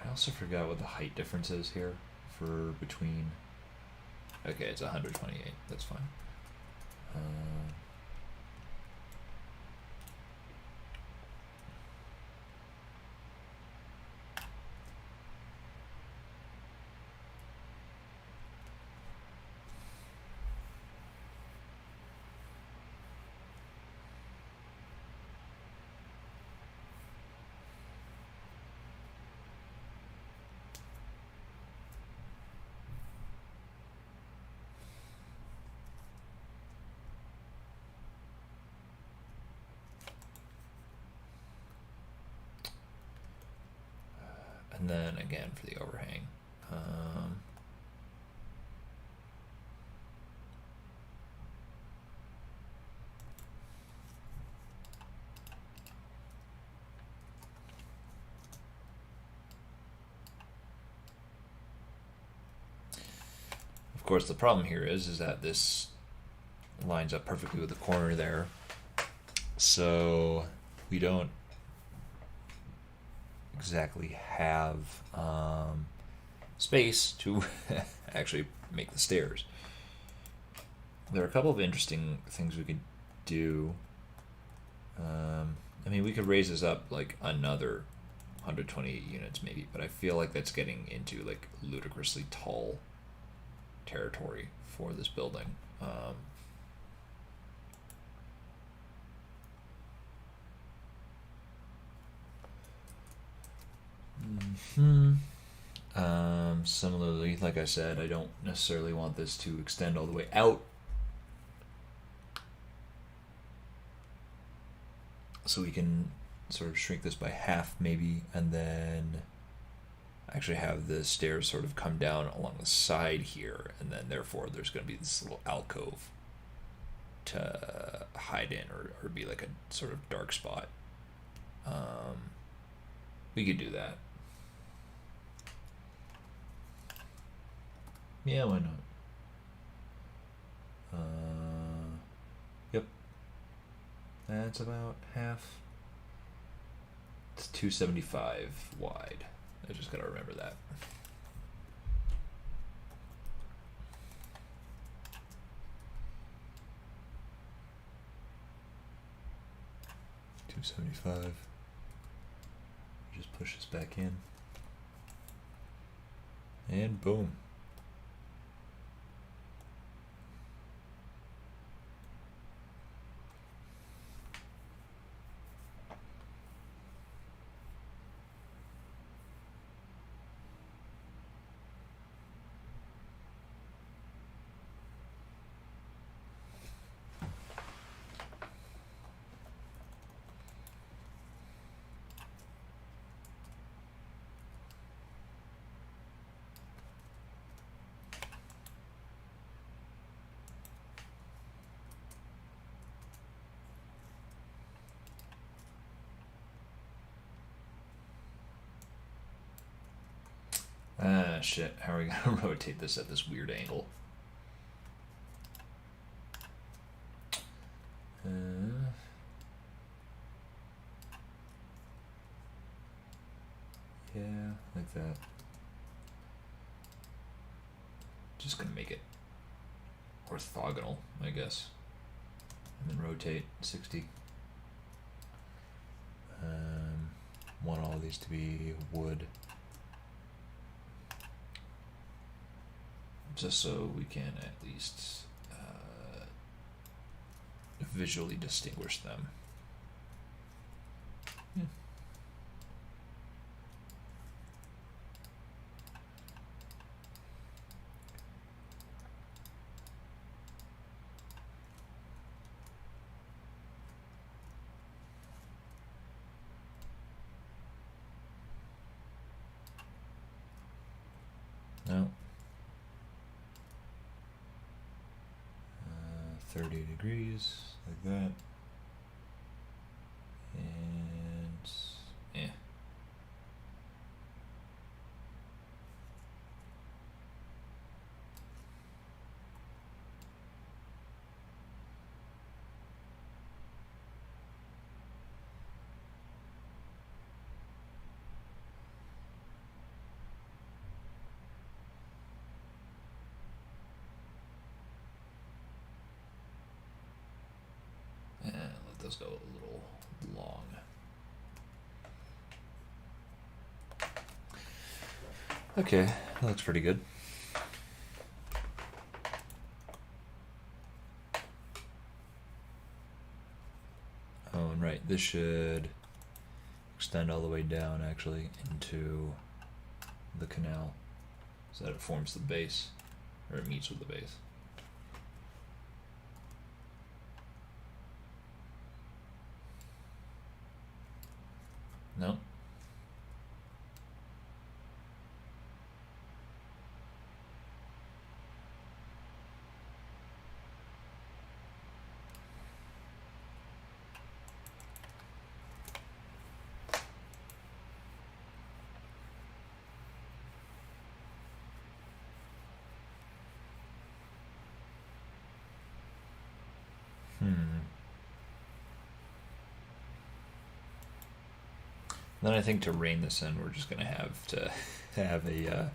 I also forgot what the height difference is here for between. Okay, it's 128. That's fine. And then again for the overhang. Of course, the problem here is that this lines up perfectly with the corner there, so we don't exactly have space to actually make the stairs. There are a couple of interesting things we could do. I mean, we could raise this up like another 128 units maybe, but I feel like that's getting into like ludicrously tall territory for this building. Similarly, like I said, I don't necessarily want this to extend all the way out. So we can sort of shrink this by half maybe, and then actually have the stairs sort of come down along the side here, and then therefore there's going to be this little alcove to hide in or be like a sort of dark spot. We could do that. Yeah, why not? Yep. That's about half. It's 275 wide. I just gotta remember that. $275. Just push this back in. And boom. Ah, shit. How are we going to rotate this at this weird angle? Yeah, like that. Just gonna make it orthogonal, I guess. And then rotate 60. Want all of these to be wood. Just so we can at least visually distinguish them. Yeah. No. 30 degrees, like that. And, yeah. Let those go a little long. Okay, that looks pretty good. Oh, and right, this should extend all the way down actually into the canal so that it forms the base, or it meets with the base. No? Then I think to rein this in, we're just gonna have to have a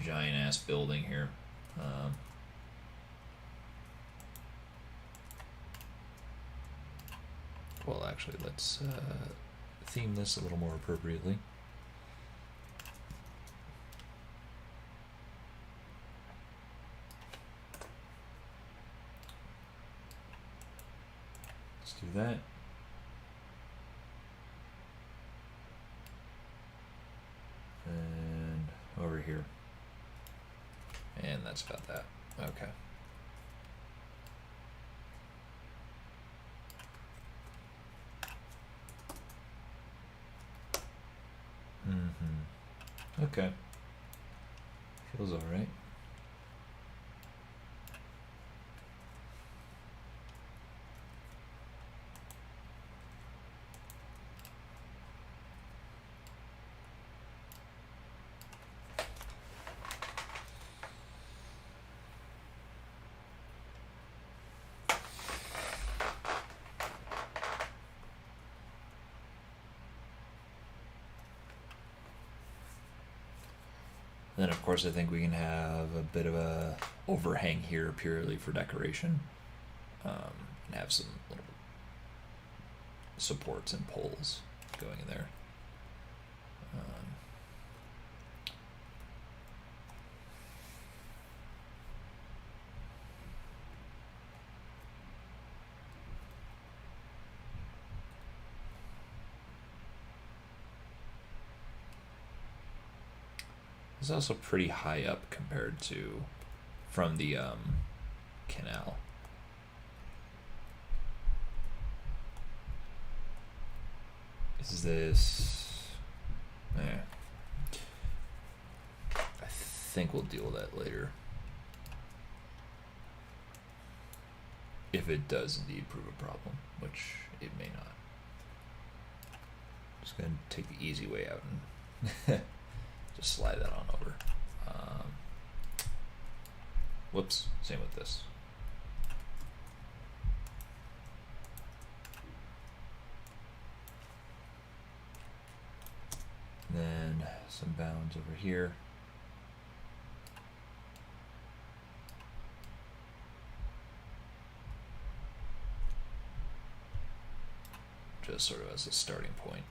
giant ass building here. Well, actually, let's theme this a little more appropriately. Let's do that. And over here. And that's about that. Okay. Okay. Feels all right. Then, of course, I think we can have a bit of a overhang here purely for decoration, and have some little supports and poles going in there. It's also pretty high up compared to from the canal. Is this? I think we'll deal with that later. If it does indeed prove a problem, which it may not. Just gonna take the easy way out and just slide that on over. Whoops, same with this. Then some bounds over here. just sort of as a starting point.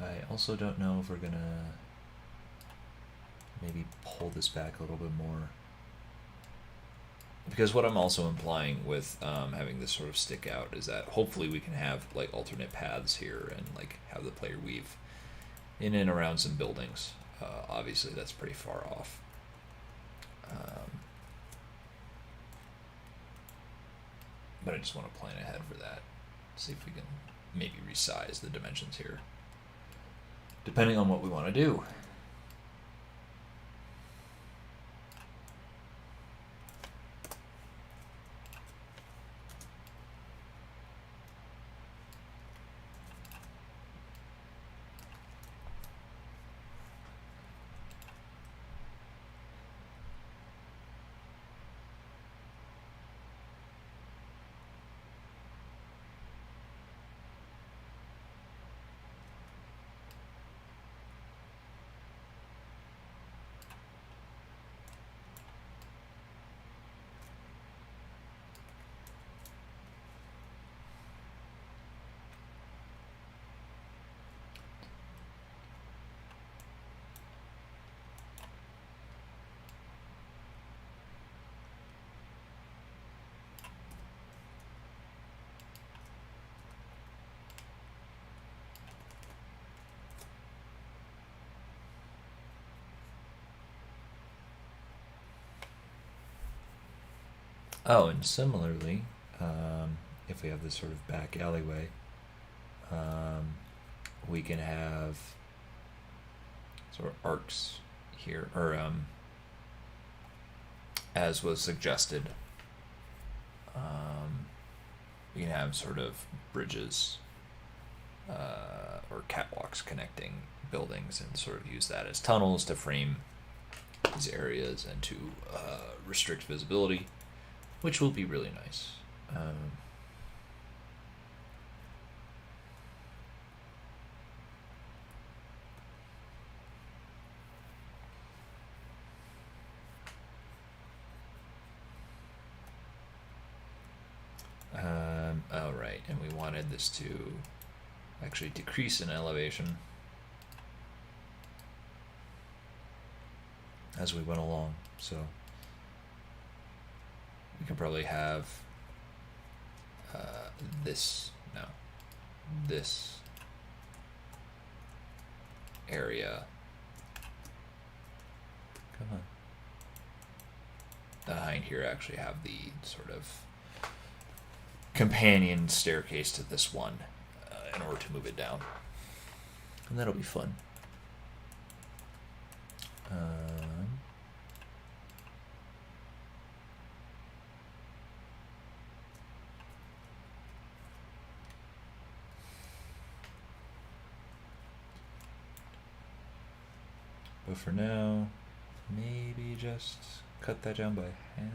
I also don't know if we're gonna maybe pull this back a little bit more, because what I'm also implying with having this sort of stick out is that hopefully we can have like alternate paths here and like have the player weave in and around some buildings. Obviously that's pretty far off. But I just want to plan ahead for that. See if we can maybe resize the dimensions here, depending on what we want to do. Oh, and similarly, if we have this sort of back alleyway, we can have sort of arcs here, or as was suggested, we can have sort of bridges or catwalks connecting buildings and sort of use that as tunnels to frame these areas and to restrict visibility, which will be really nice. Oh, right, and we wanted this to actually decrease in elevation as we went along, so we can probably have this area. Come on. Behind here actually have the sort of companion staircase to this one in order to move it down. And that'll be fun. But for now, maybe just cut that down by half.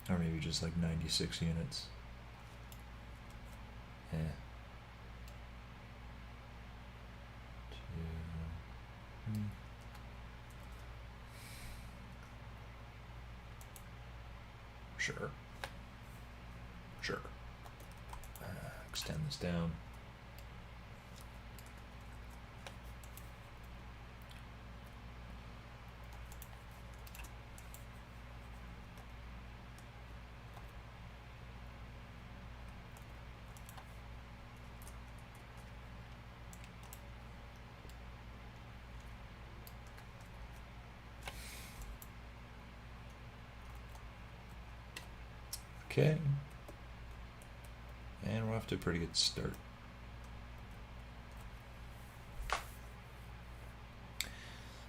Or maybe just like 96 units. Yeah. 2. Sure. Extend this down. Okay. And we're off to a pretty good start.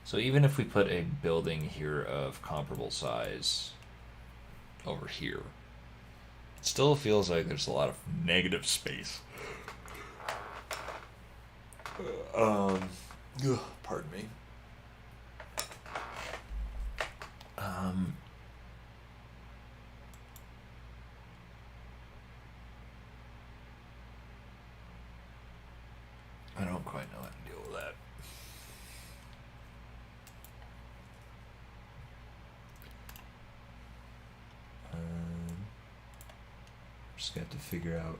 So even if we put a building here of comparable size over here, it still feels like there's a lot of negative space. Pardon me. I don't quite know how to deal with that. Just got to figure out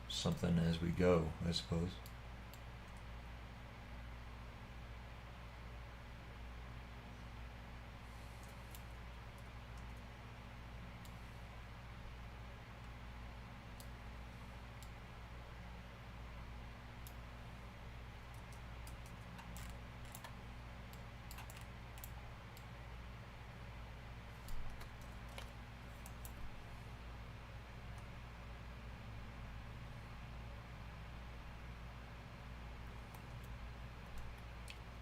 something as we go, I suppose.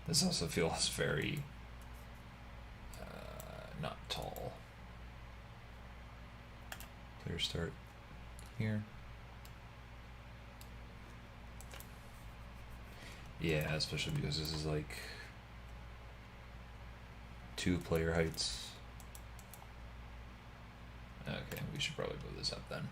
This also feels very not tall. Clear start here. Yeah, especially because this is like 2 player heights. Okay, we should probably move this up then.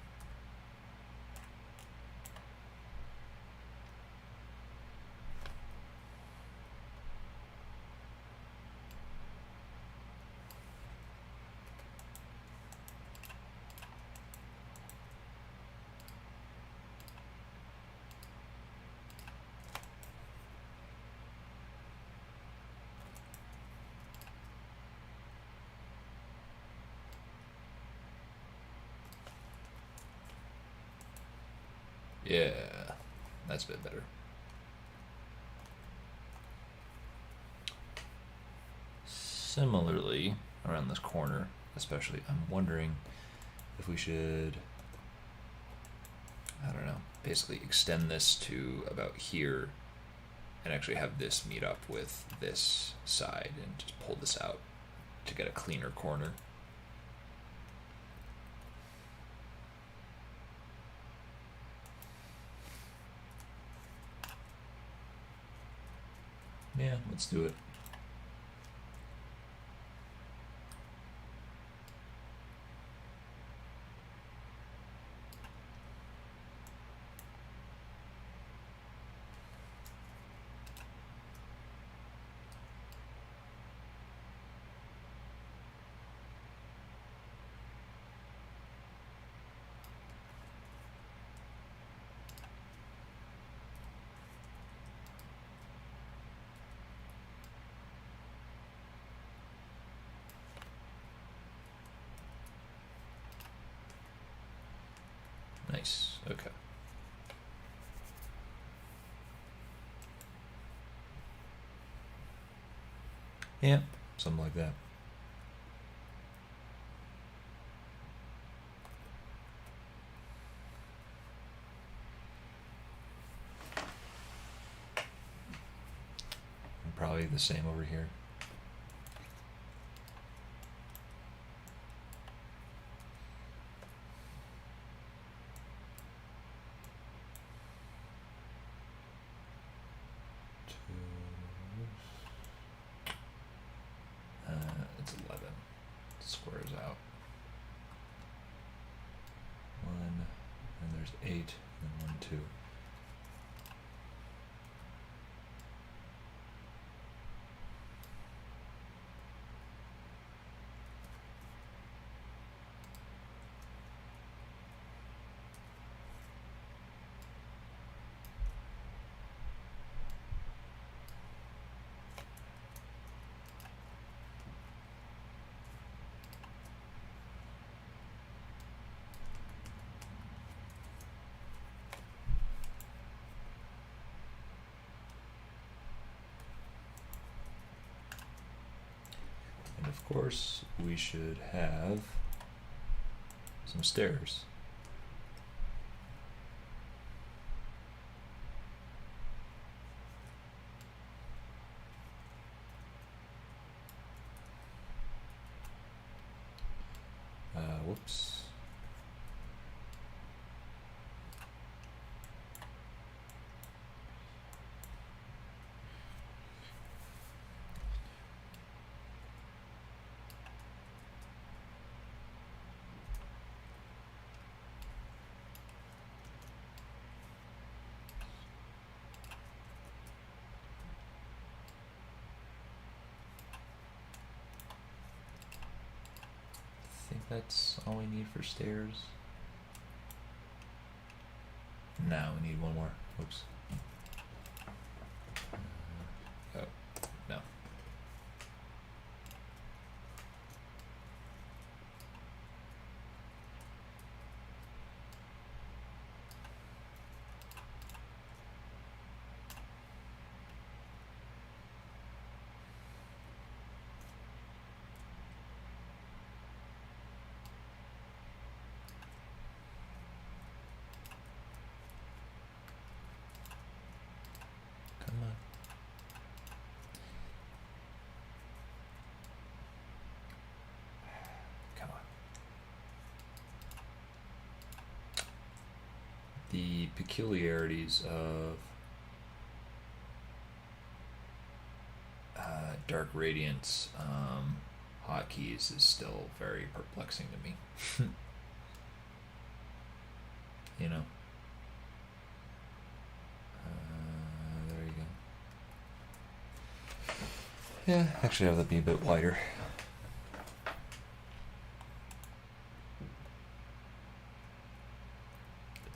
Yeah, that's a bit better. Similarly, around this corner, especially, I'm wondering if we should, I don't know, basically extend this to about here and actually have this meet up with this side and just pull this out to get a cleaner corner. Yeah, let's do it. Nice, okay. Yeah, something like that. And probably the same over here. It's 11. Squares out. 1, and there's 8, and 1, 2. of course, we should have some stairs. Whoops. I think that's all we need for stairs. Now we need one more. Whoops. Oh, no. Come on. Come on. The peculiarities of Dark Radiance hotkeys is still very perplexing to me. You know? There you go. Yeah, actually have that be a bit wider.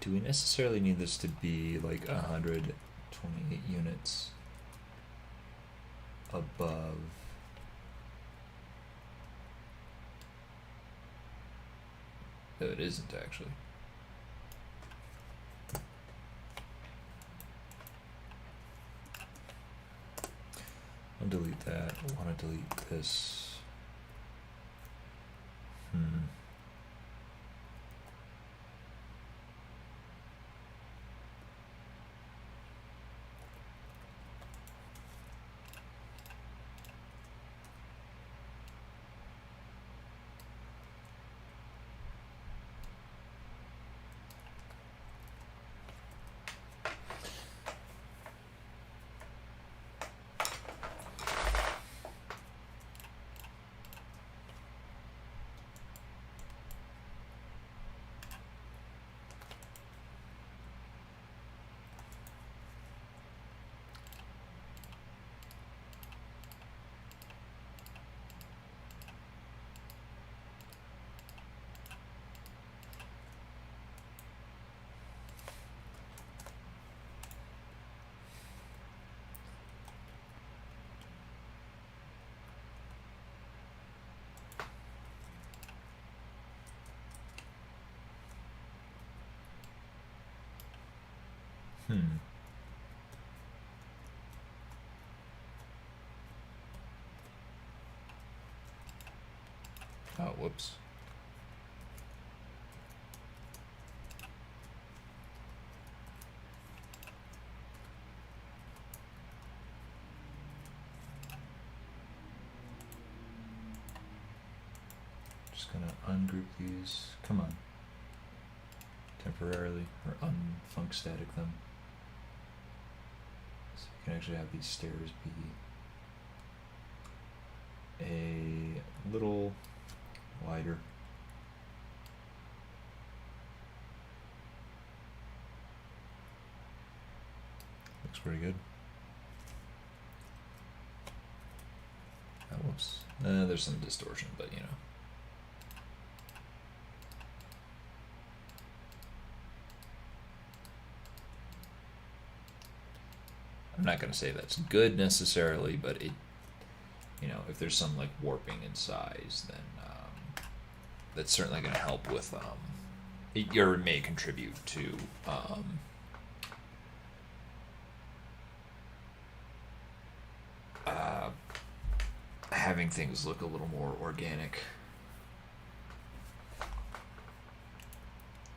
Do we necessarily need this to be like 128 units above? No, it isn't actually. I'll delete that. I want to delete this. Oh, whoops. Just gonna ungroup these. Come on. Temporarily, or unfunc static them. So you can actually have these stairs be a little wider. Looks pretty good. Oh, whoops. There's some distortion, but you know. I'm not going to say that's good necessarily, but it, you know, if there's some like warping in size, then that's certainly going to help with, it, or may contribute to having things look a little more organic.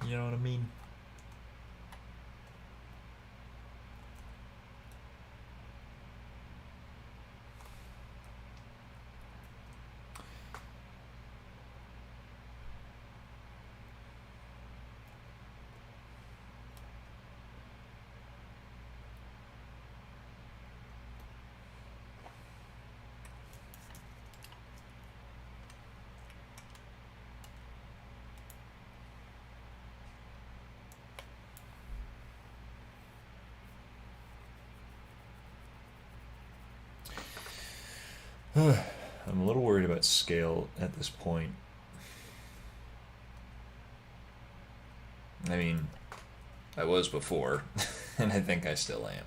You know what I mean? I'm a little worried about scale at this point. I mean, I was before, and I think I still am.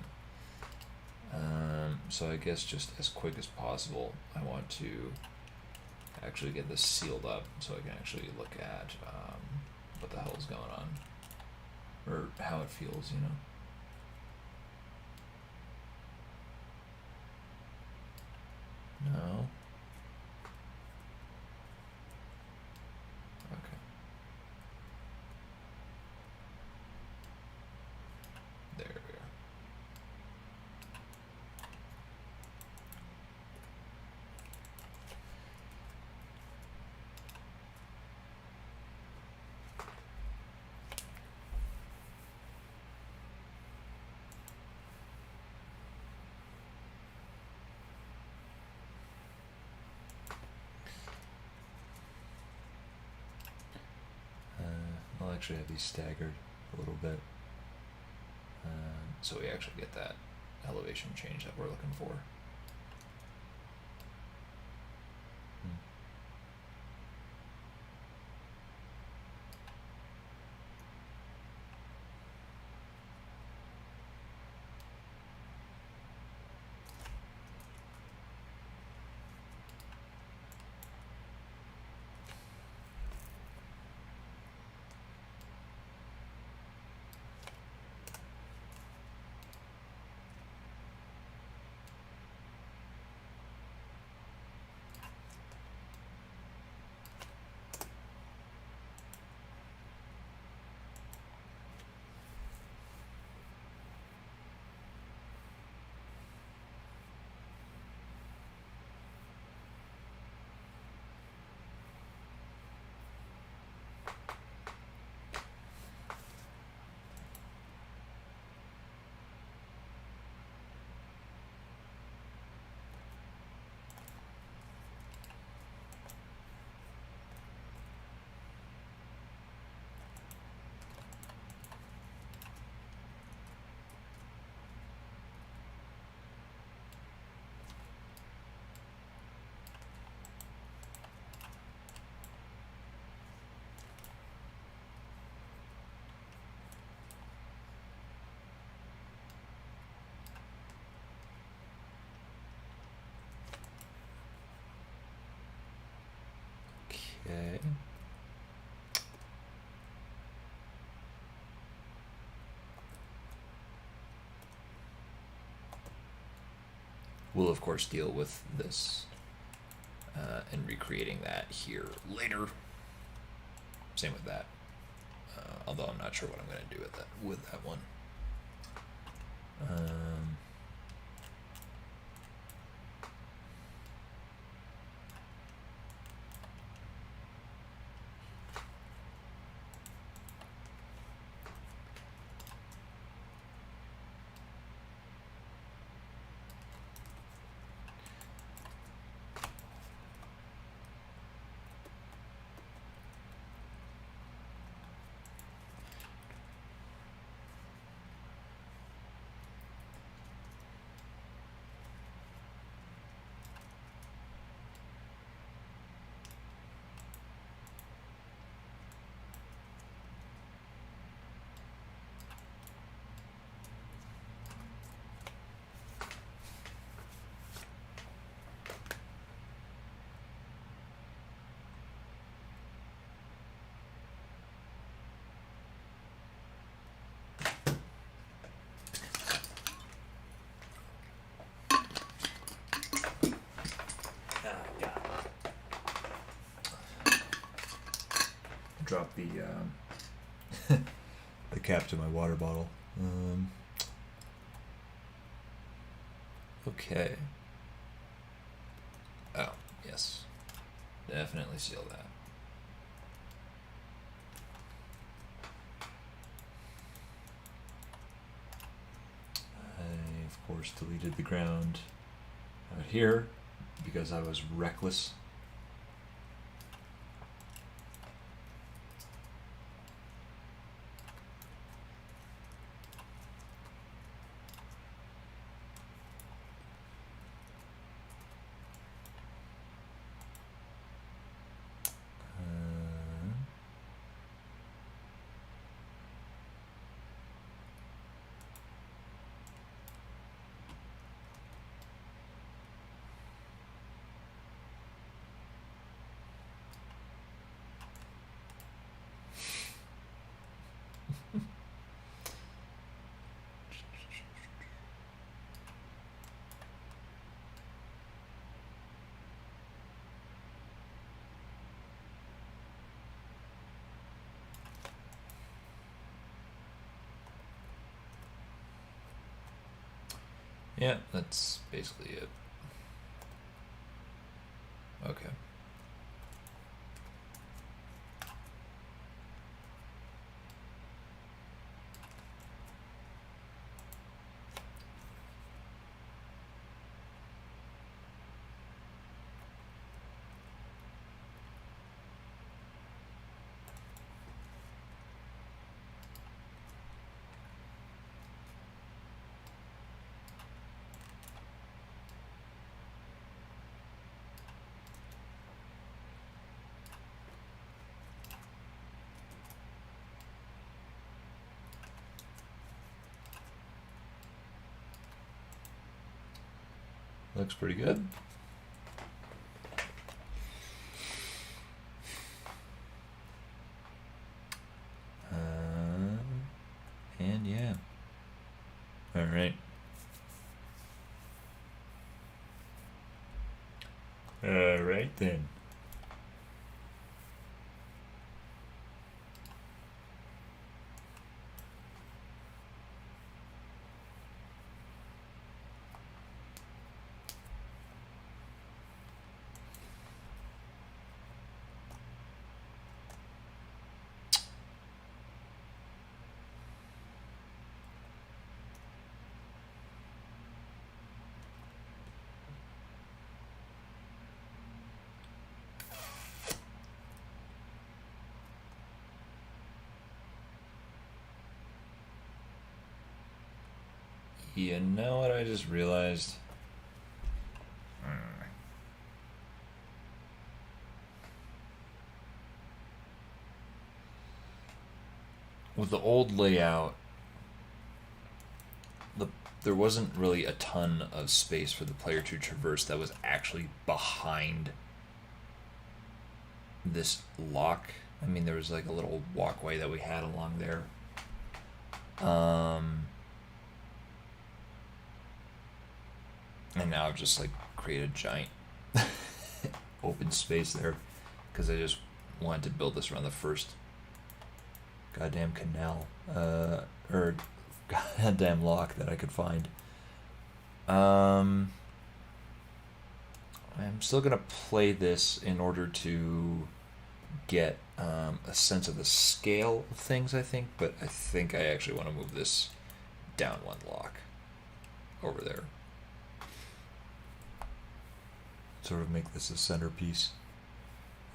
So I guess just as quick as possible, I want to actually get this sealed up so I can actually look at what the hell is going on, or how it feels, you know. No. Okay. There we are. I'll actually have these staggered a little bit, so we actually get that elevation change that we're looking for. Okay. We'll of course deal with this and recreating that here later. Same with that. Although I'm not sure what I'm going to do with that one. drop the the cap to my water bottle. Okay. Oh, yes. Definitely seal that. I, of course, deleted the ground out here because I was reckless. Yeah, that's basically it. Okay. Looks pretty good. And yeah. All right. All right then. You know what I just realized? With the old layout, there wasn't really a ton of space for the player to traverse that was actually behind this lock. I mean, there was like a little walkway that we had along there. And now I've just like created a giant open space there because I just wanted to build this around the first goddamn canal or goddamn lock that I could find. I'm still gonna play this in order to get a sense of the scale of things, I think, but I think I actually want to move this down one lock over there. Sort of make this a centerpiece.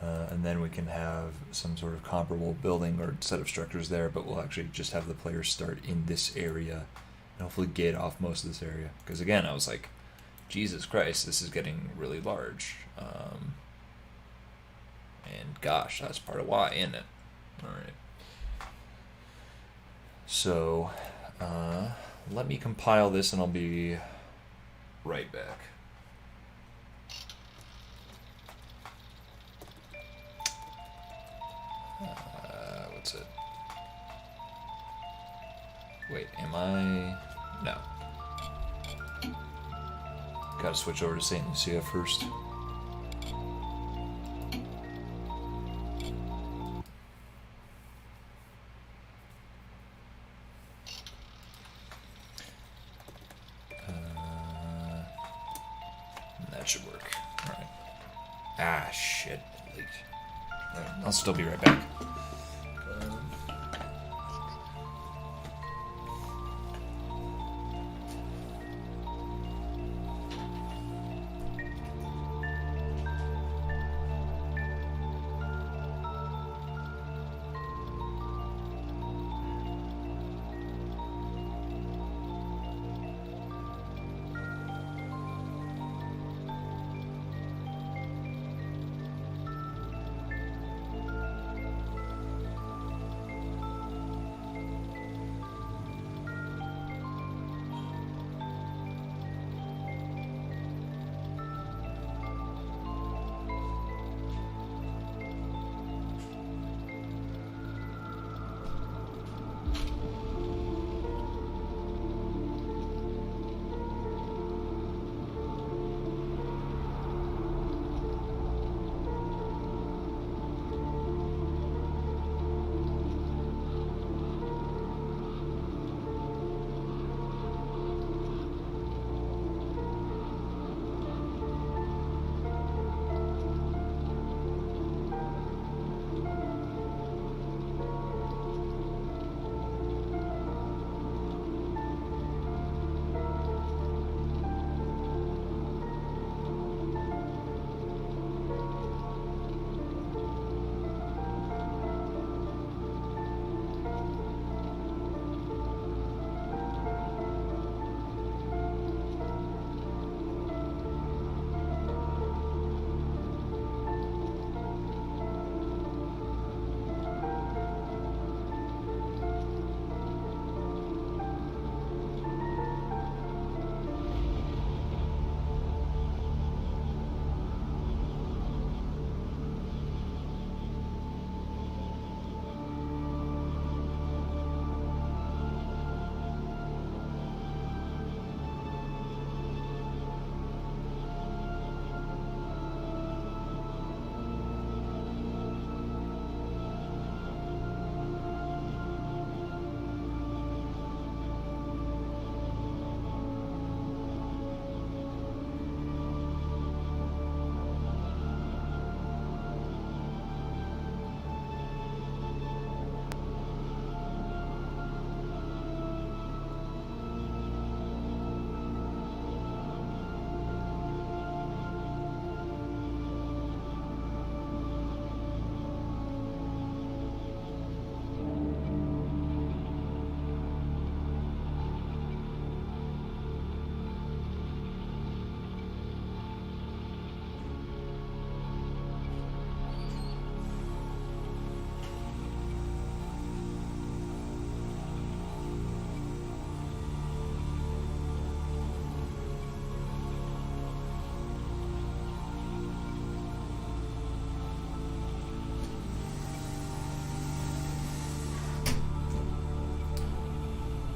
And then we can have some sort of comparable building or set of structures there, but we'll actually just have the players start in this area and hopefully gate off most of this area. Because again, I was like, Jesus Christ, this is getting really large. And gosh, that's part of why, isn't it? Alright. So, let me compile this and I'll be right back. What's it? Wait, am I... No. Gotta switch over to St. Lucia first. That should work. Alright. Ah, shit. It leaked. I'll still be right back.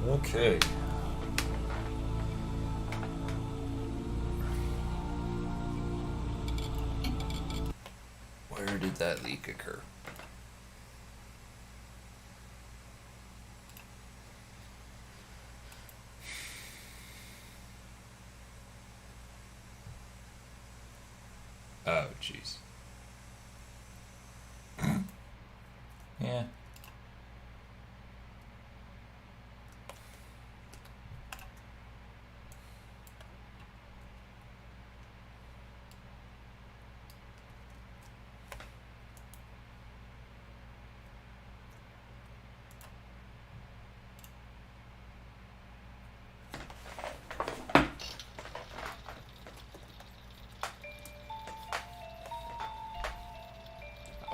Okay. Where did that leak occur? Oh, jeez. Yeah.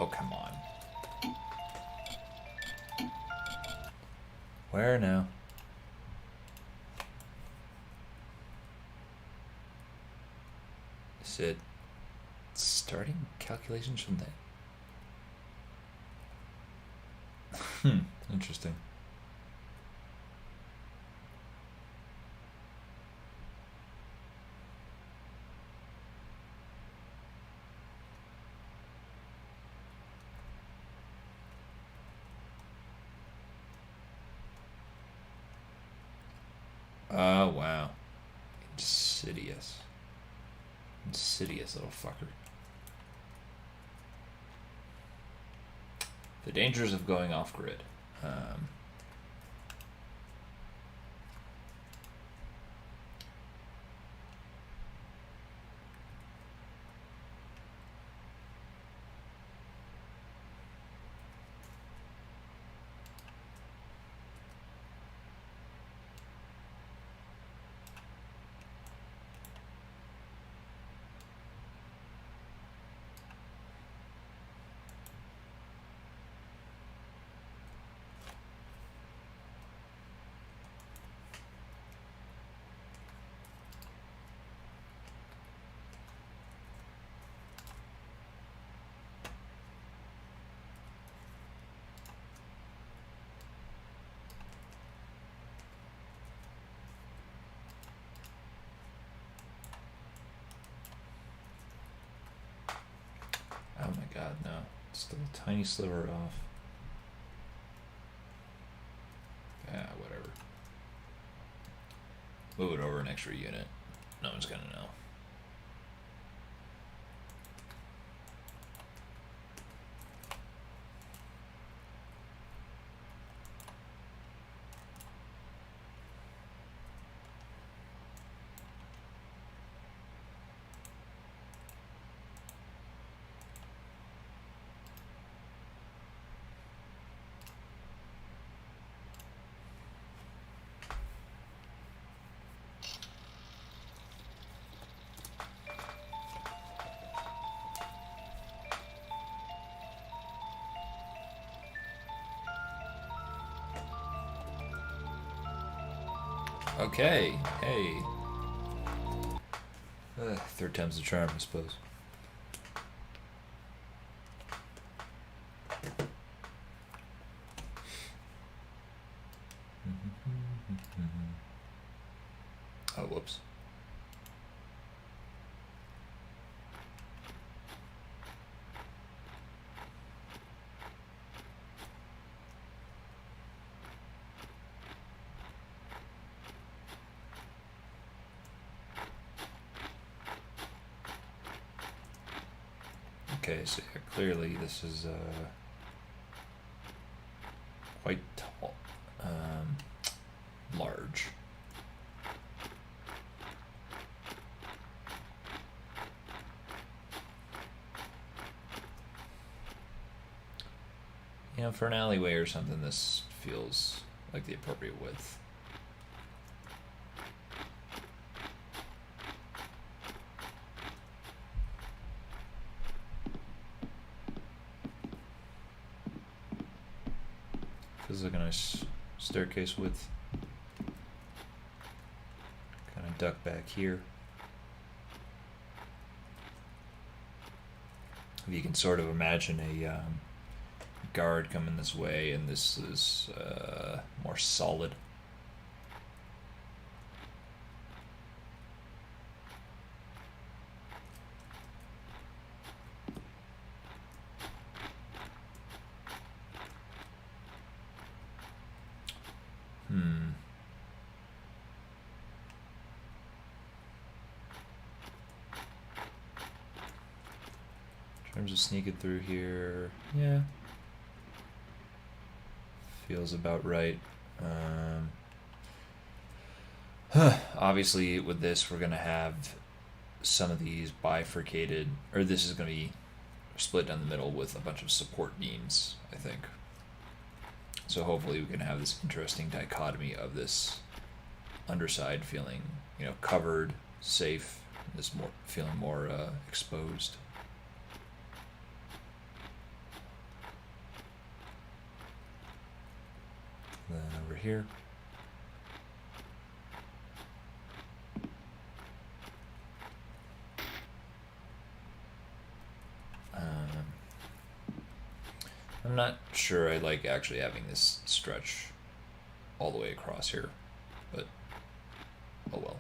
Oh, come on. Where now? Is it starting calculations from there? Interesting. Oh, wow. Insidious. Insidious little fucker. The dangers of going off grid. Oh my god, no. It's still a tiny sliver off. Yeah, whatever. Move it over an extra unit. No one's gonna know. Okay, hey. Third time's the charm, I suppose. Oh, whoops. Okay, so yeah, clearly this is quite tall, large. You know, for an alleyway or something, this feels like the appropriate width. Feels like a nice staircase width. Kind of duck back here. If you can sort of imagine a guard coming this way, and this is more solid. In terms of sneaking through here, yeah. Feels about right. Obviously, with this, we're going to have some of these bifurcated, or this is going to be split down the middle with a bunch of support beams, I think. So hopefully we can have this interesting dichotomy of this underside feeling, you know, covered, safe, this more feeling more exposed. Then over here. I'm not sure I like actually having this stretch all the way across here, but oh well.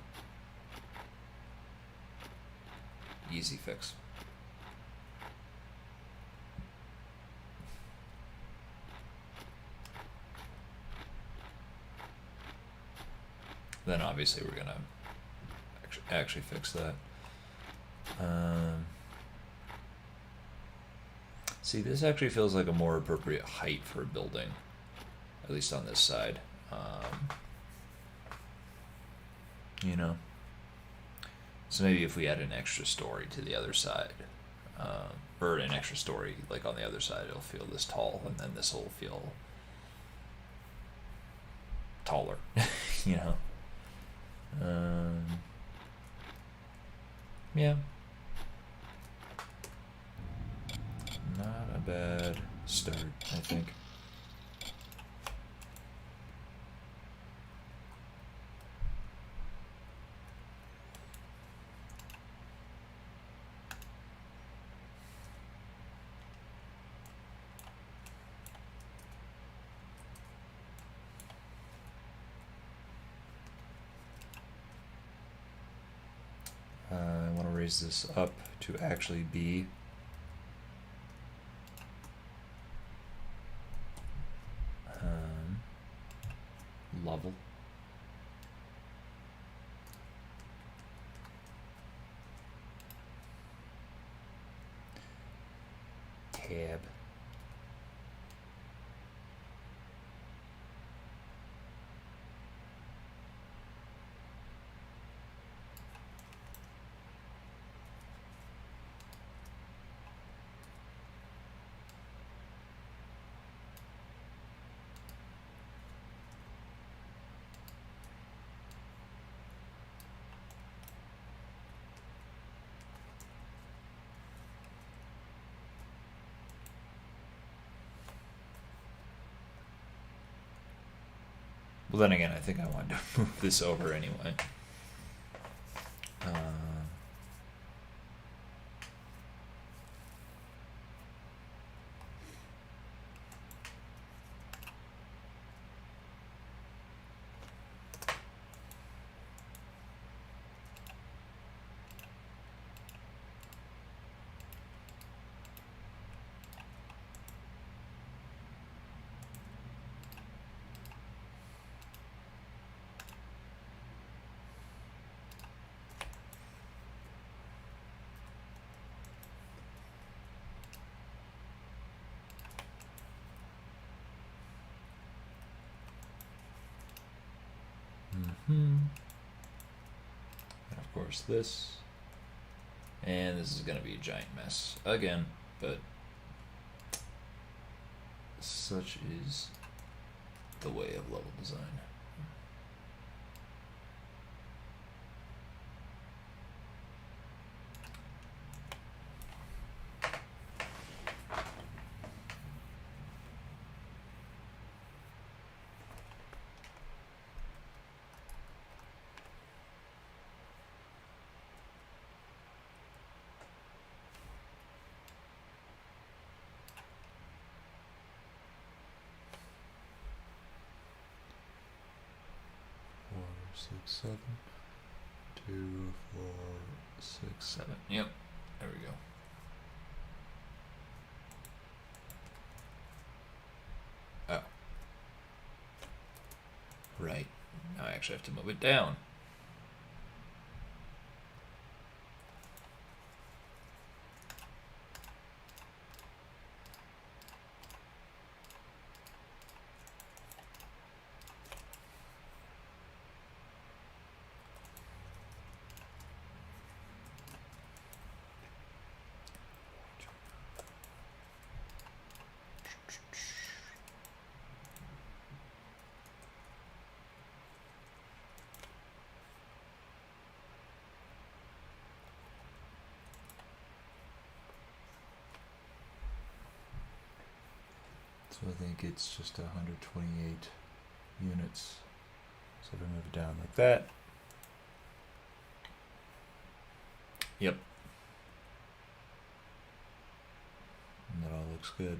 Easy fix. Then obviously we're gonna actually fix that. Um, See, this actually feels like a more appropriate height for a building, at least on this side. You know? So maybe if we add an extra story to the other side, or an extra story like on the other side, it'll feel this tall, and then this will feel taller, you know? Yeah. Not a bad start, I think. I want to raise this up to actually be level. Tab. Well, then again, I think I wanted to move this over anyway. Uh, and of course this. And this is going to be a giant mess again, but such is the way of level design. Six, 7, 2, 4, 6, 7. Yep, there we go. Oh, right. Now I actually have to move it down. So I think it's just 128 units. So if I move it down like that. Yep. And that all looks good.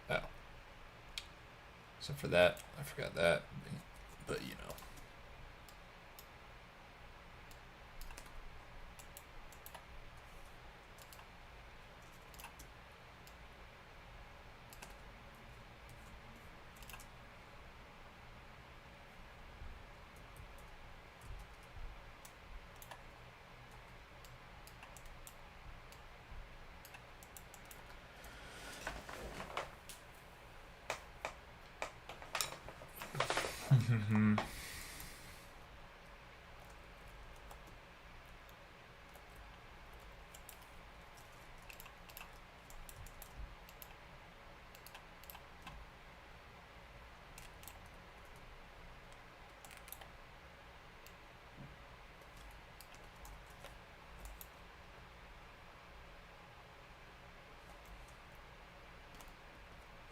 Oh. Except for that, I forgot that. But you know.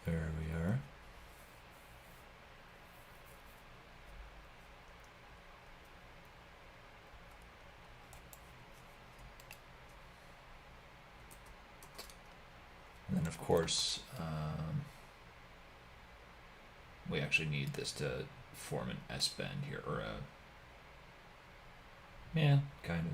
There we are. And then, of course, we actually need this to form an S-bend here, or a... Yeah, kind of.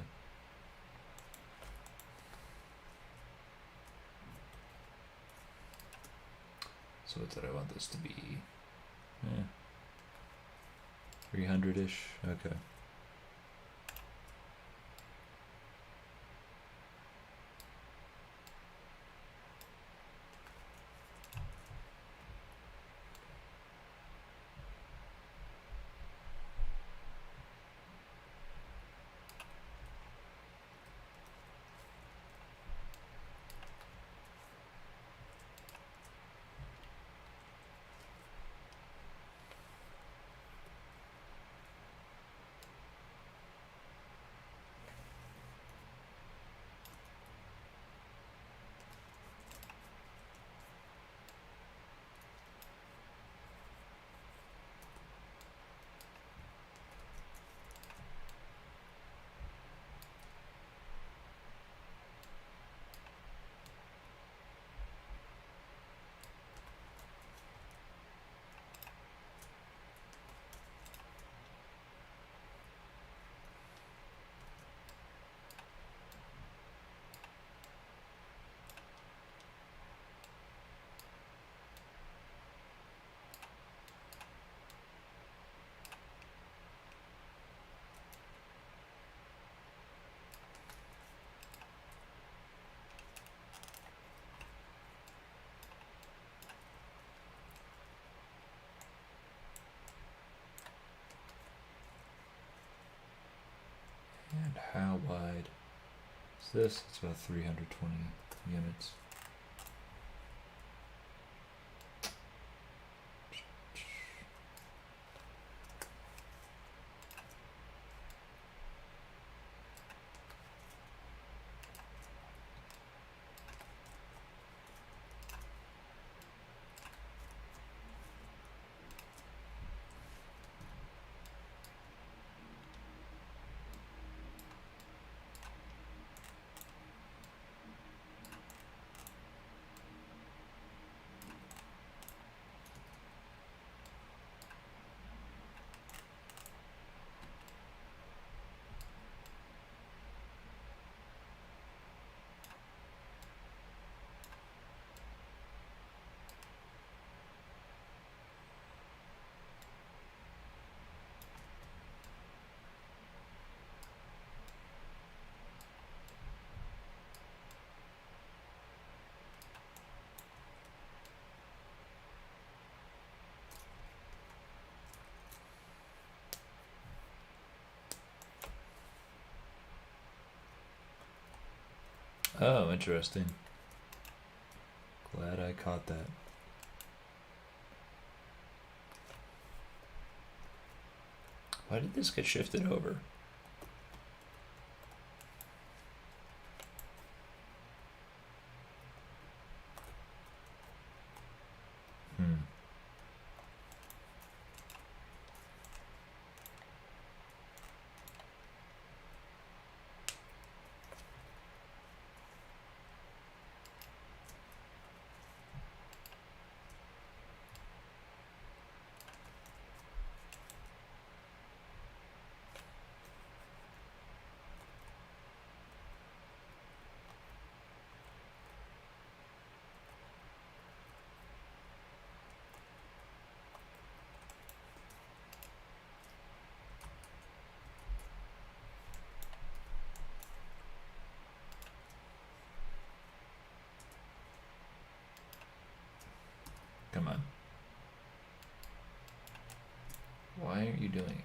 So what did I want this to be? 300-ish? Okay. And how wide is this? It's about 320 units. Oh, interesting. Glad I caught that. Why did this get shifted over? Come on. Why aren't you doing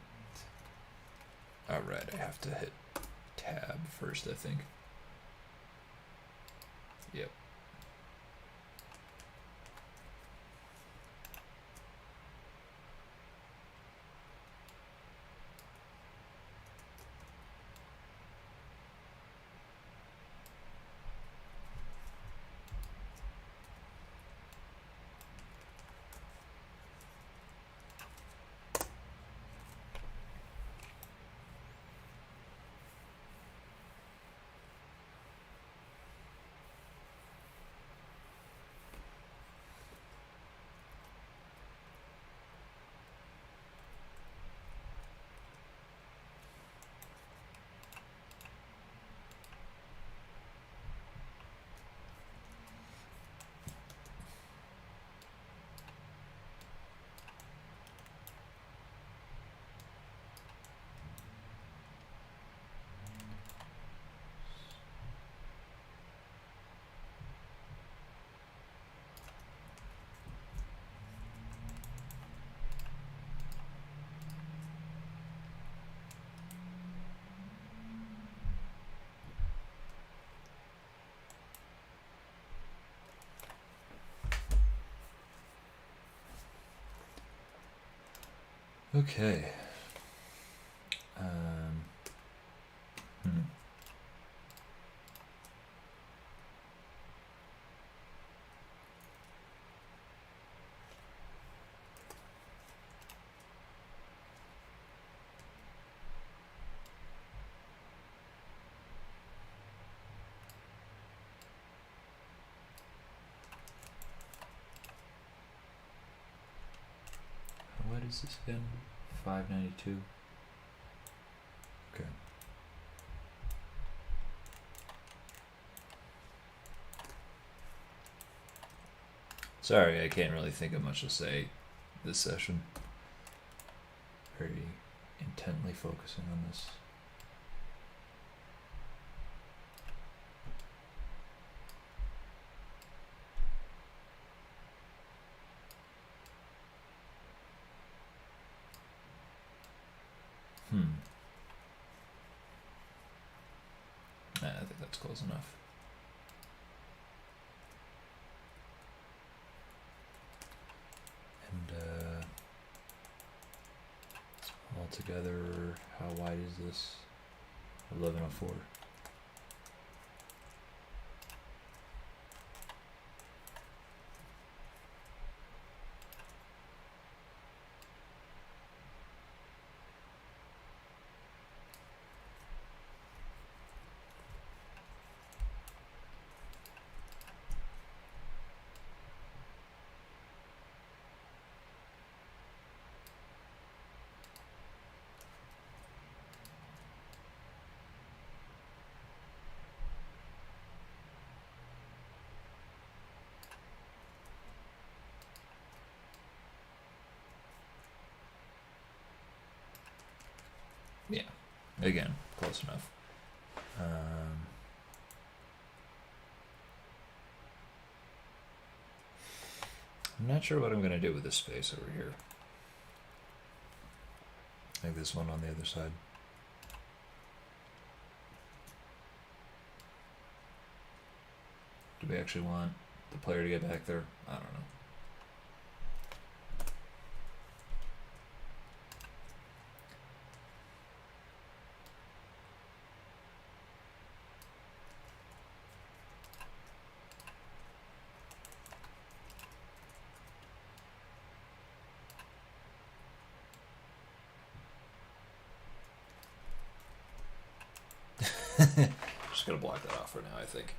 it? Alright, I have to hit tab first, I think. Yep. Okay. Hmm. What is this again? 592. Okay. Sorry, I can't really think of much to say this session. Very intently focusing on this. I think that's close enough. And altogether, how wide is this? 1104. Yeah, again, close enough. I'm not sure what I'm going to do with this space over here. Like this one on the other side. Do we actually want the player to get back there? I don't know. Just gonna block that off for now, I think.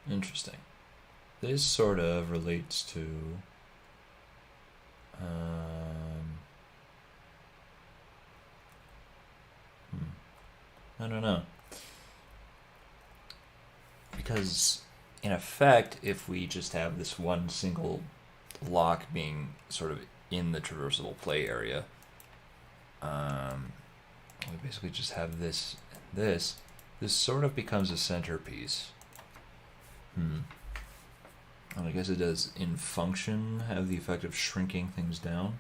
Interesting. This sort of relates to. Um, I don't know. Because, in effect, if we just have this one single lock being sort of in the traversable play area, we basically just have this and this. This sort of becomes a centerpiece. And I guess it does, in function, have the effect of shrinking things down.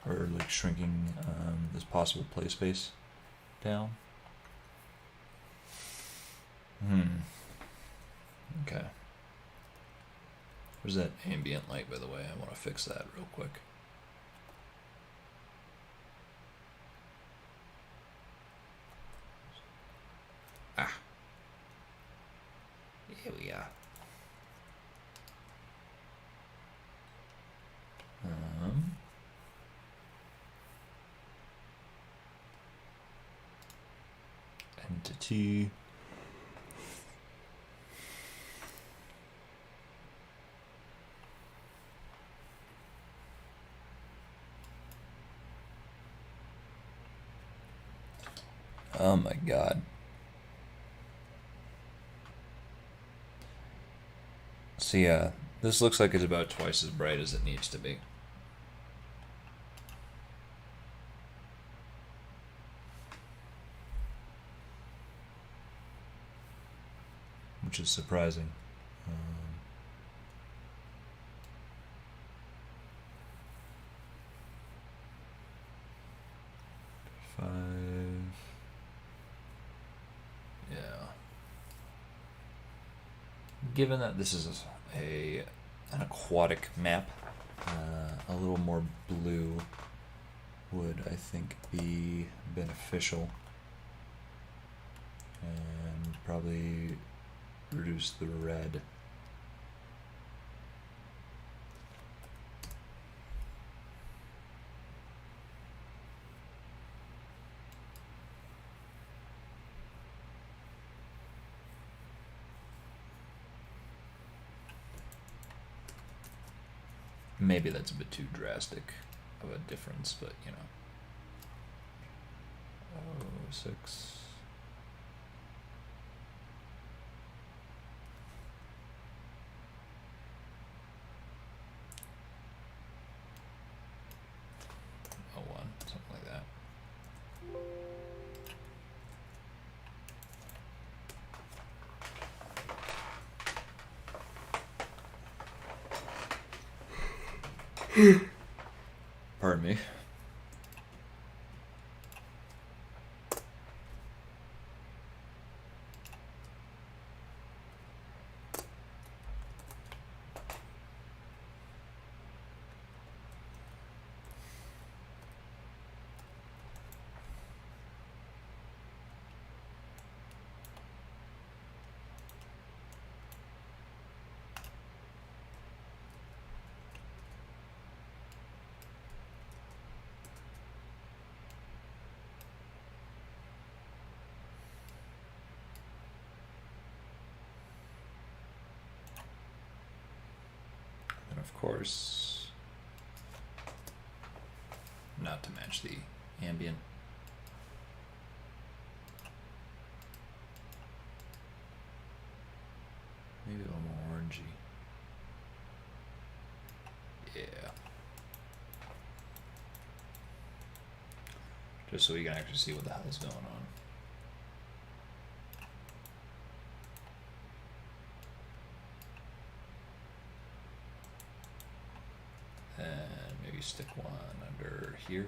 Or like shrinking this possible play space down. Okay. Where's that ambient light, by the way? I want to fix that real quick. Here we are. Entity. Oh my god. So yeah, this looks like it's about twice as bright as it needs to be. Which is surprising. Yeah. Given that this is an aquatic map, a little more blue would, I think, be beneficial, and probably reduce the red. Maybe that's a bit too drastic of a difference, but you know. 6. Something like that. Pardon me. Of course, not to match the ambient. Maybe a little more orangey. Yeah. Just so we can actually see what the hell is going on. And maybe stick one under here.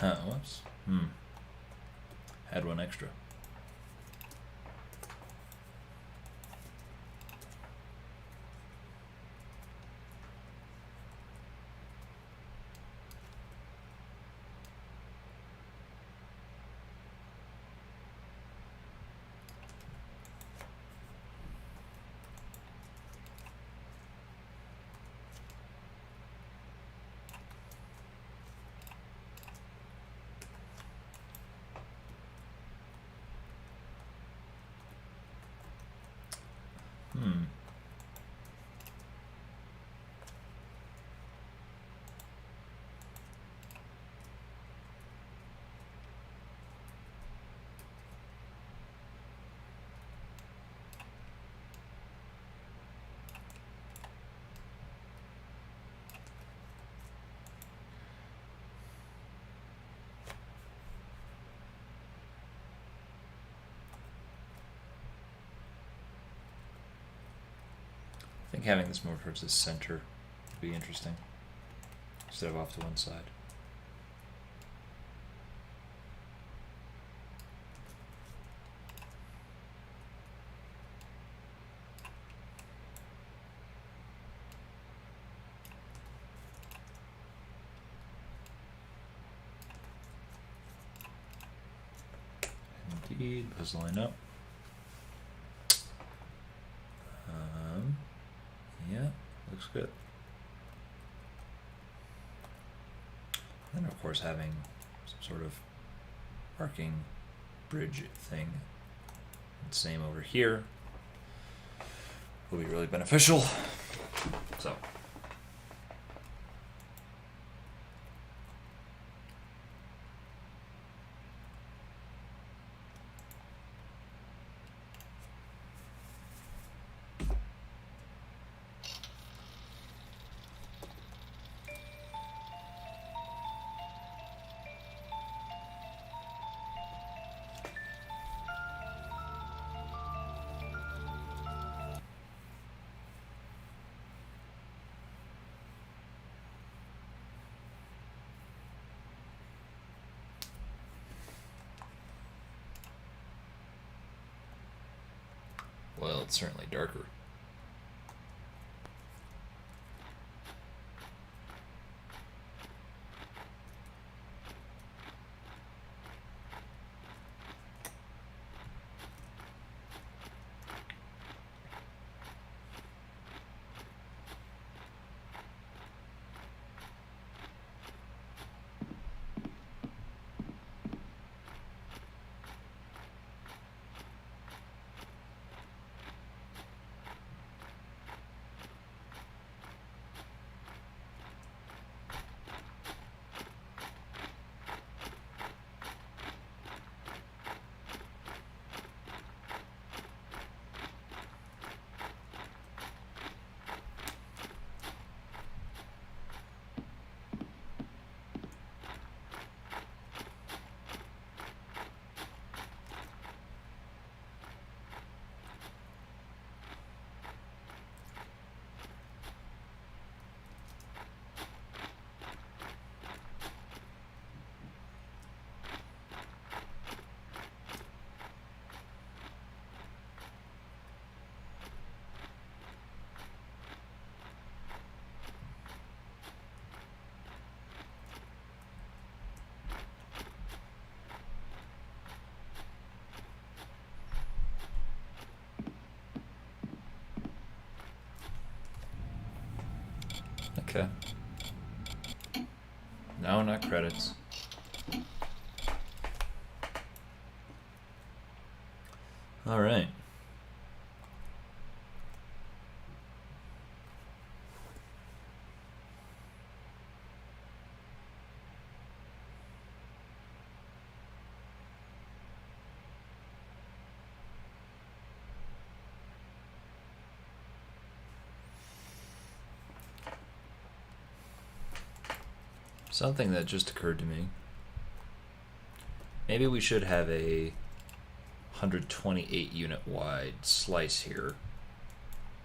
Whoops. Had one extra. I think having this more towards the center would be interesting, instead of off to one side. Indeed, let's line up. Yeah, looks good. And of course having some sort of arcing bridge thing. And same over here will be really beneficial. So. Well, it's certainly darker. Okay. No, not credits. All right. Something that just occurred to me. Maybe we should have a 128 unit wide slice here,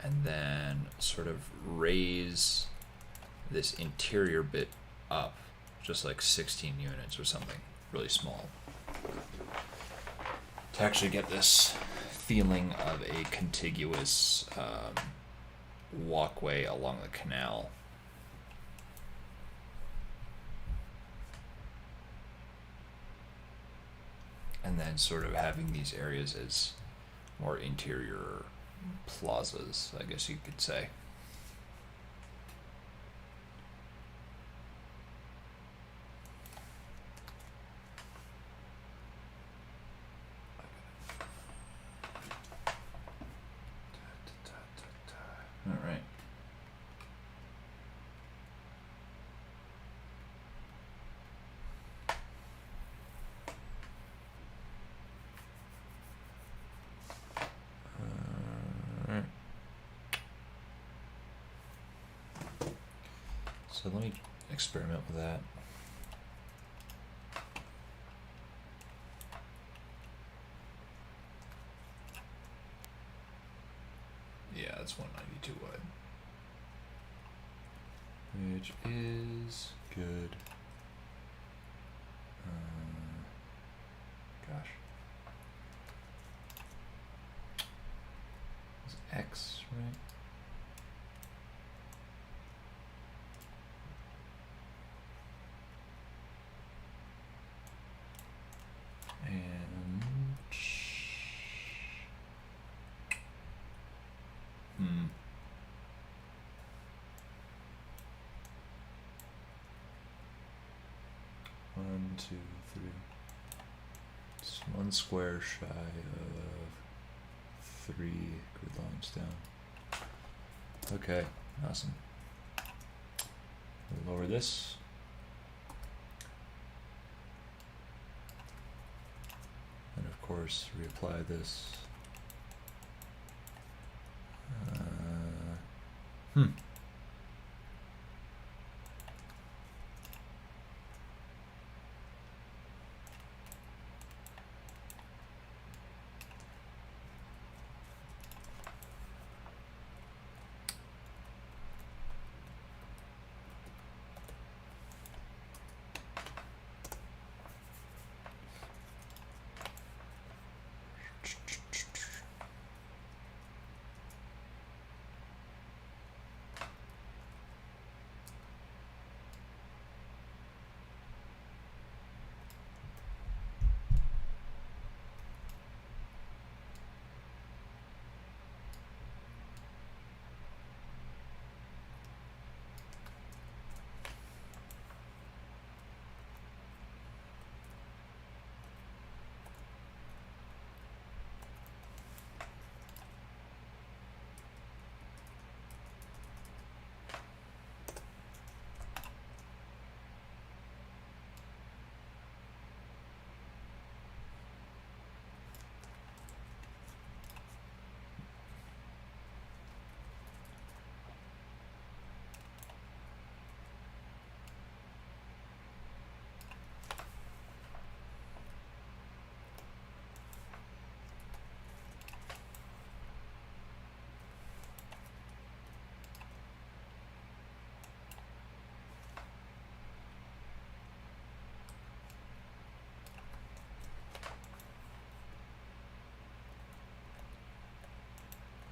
and then sort of raise this interior bit up just like 16 units or something, really small. To actually get this feeling of a contiguous walkway along the canal. And then sort of having these areas as more interior plazas, I guess you could say. All right. So let me experiment with that. Yeah, that's 192 wide. Which is good. Gosh. It's X, right? And one, two, three. It's one square shy of 3 grid lines down. Okay, awesome. We'll lower this. And of course, reapply this.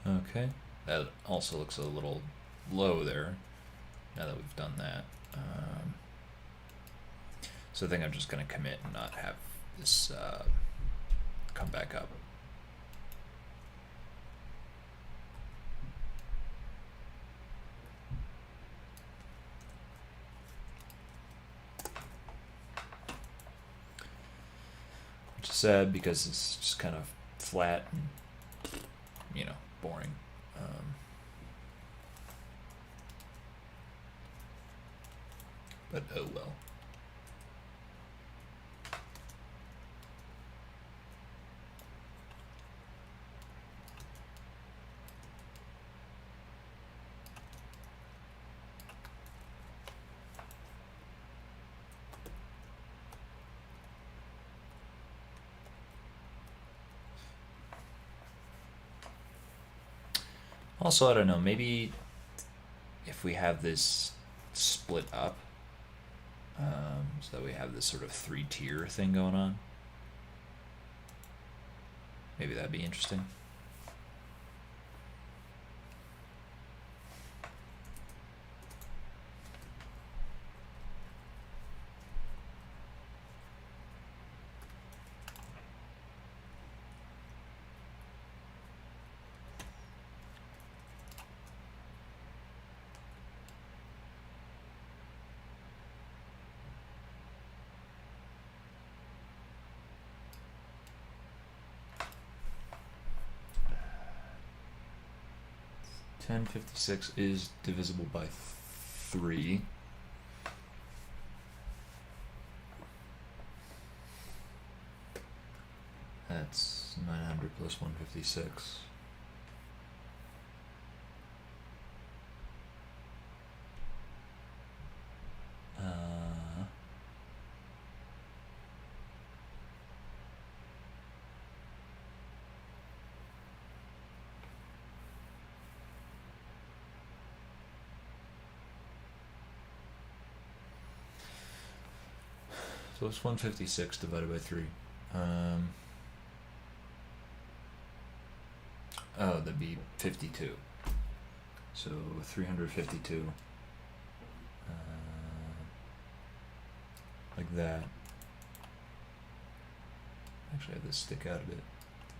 Okay, that also looks a little low there, now that we've done that. So I think I'm just going to commit and not have this come back up. Which is sad because it's just kind of flat and, you know, boring. But oh well. Also, I don't know, maybe if we have this split up, so that we have this sort of 3-tier thing going on. Maybe that'd be interesting. $10.56 is divisible by 3. That's 900 plus 156. So it's 156 divided by 3. Oh, that'd be 52. So 352. Like that. Actually, I have this stick out a bit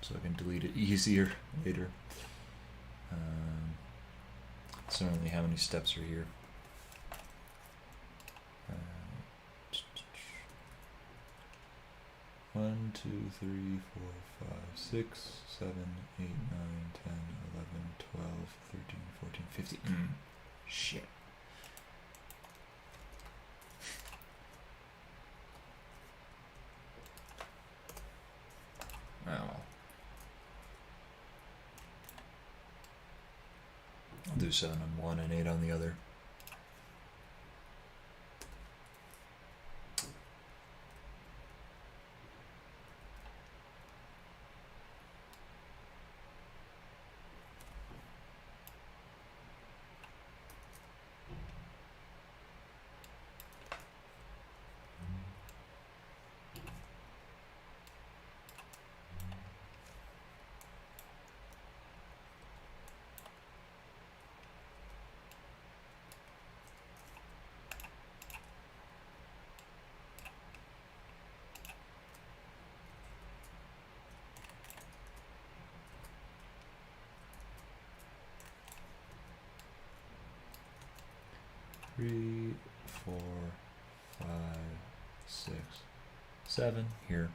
so I can delete it easier later. Certainly, how many steps are here? 1, 2, 3, 4, 5, 6, 7, 8, 9, 10, 11, 12, 13, 14, 15. Shit. Oh well. I'll do 7 on one and 8 on the other. Three, 4, 5, 6, 7 here.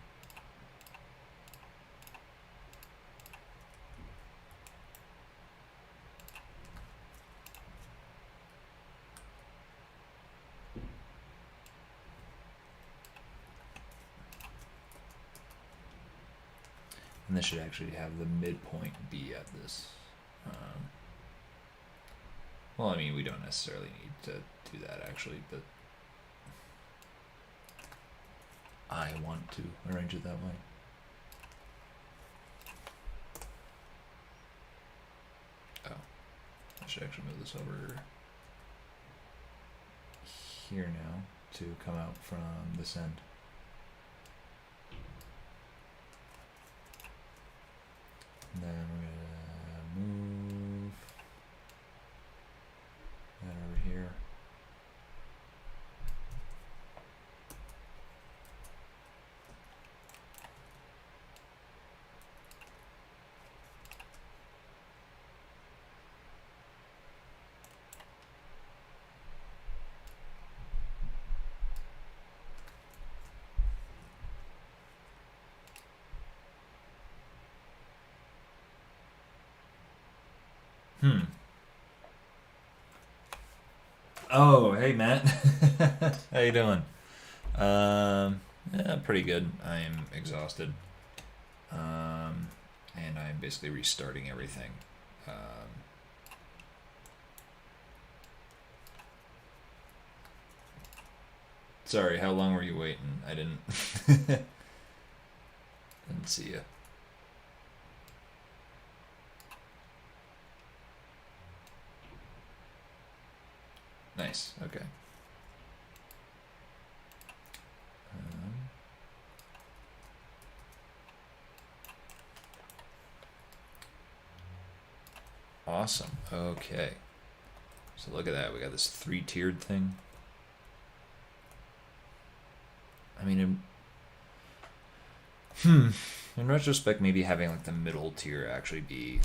And this should actually have the midpoint be at this. Well, I mean, we don't necessarily need to do that actually, but I want to arrange it that way. Oh, I should actually move this over here now to come out from this end. And then we're gonna move that over here. Oh, hey Matt. How you doing? Yeah, pretty good. I am exhausted. And I'm basically restarting everything. Sorry, how long were you waiting? I didn't didn't see you. Nice. Okay. Awesome. Okay. So look at that. We got this 3-tiered thing. I mean, in retrospect, maybe having like the middle tier actually be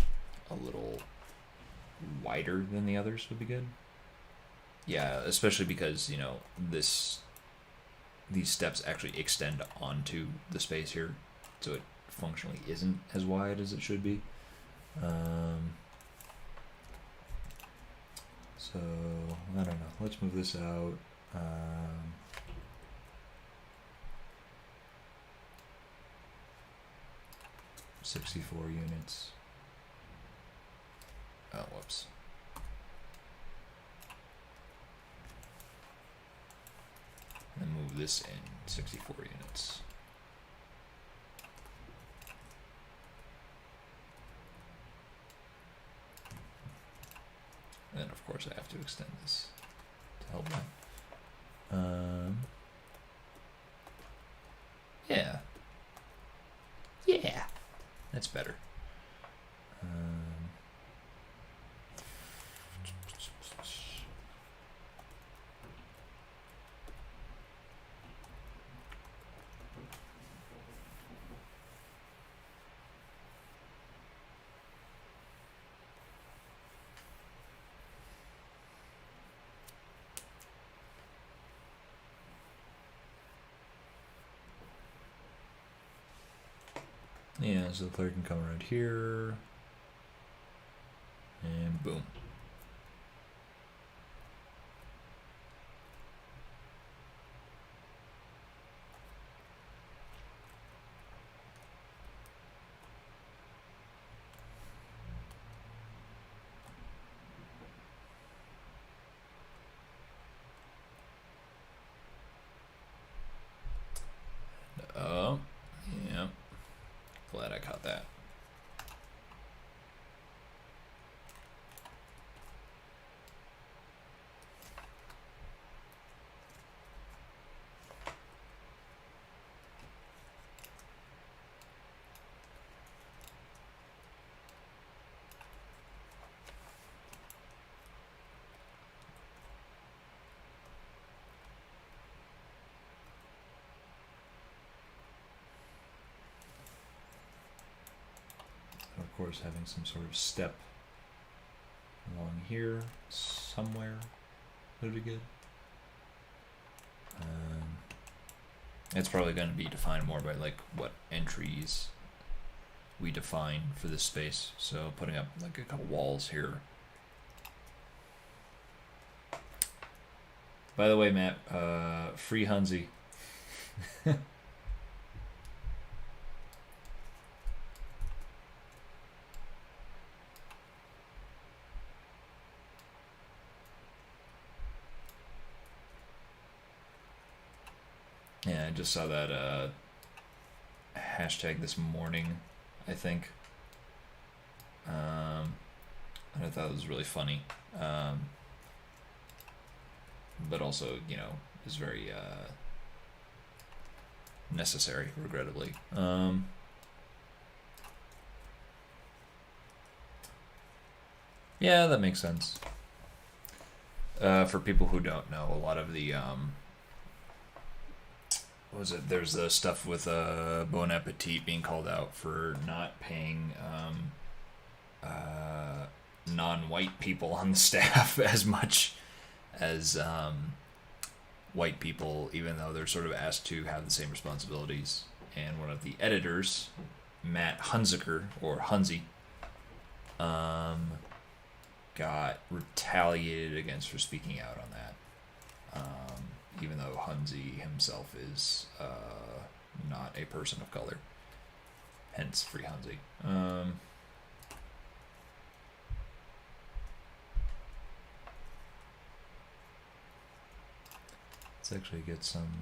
a little wider than the others would be good. Yeah, especially because, you know, these steps actually extend onto the space here, so it functionally isn't as wide as it should be. So, I don't know. Let's move this out. 64 units. Oh, whoops. And move this in 64 units. And then, of course, I have to extend this to help that. Yeah. Yeah. That's better. Yeah, so the player can come around here. And boom. Yeah. Glad I caught that. Of course, having some sort of step along here somewhere would be good. It's probably going to be defined more by like what entries we define for this space. So putting up like a couple walls here. By the way, Matt, free Hunzi. Yeah, I just saw that hashtag this morning, I think. And I thought it was really funny. But also, you know, is very necessary, regrettably. Yeah, that makes sense. For people who don't know, a lot of the what was it? There's the stuff with Bon Appetit being called out for not paying non-white people on the staff as much as white people, even though they're sort of asked to have the same responsibilities. And one of the editors, Matt Hunziker, or Hunzi, got retaliated against for speaking out on that. Even though Hunzi himself is not a person of color. Hence, free Hunzi. Let's actually get some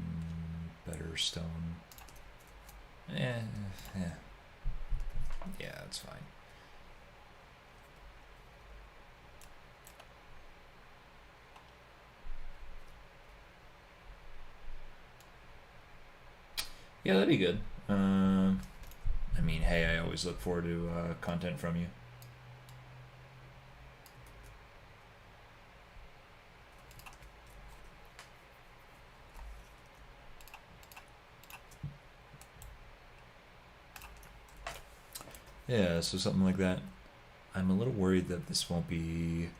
better stone. Yeah, that's fine. Yeah, that'd be good. I mean, hey, I always look forward to content from you. Yeah, so something like that. I'm a little worried that this won't be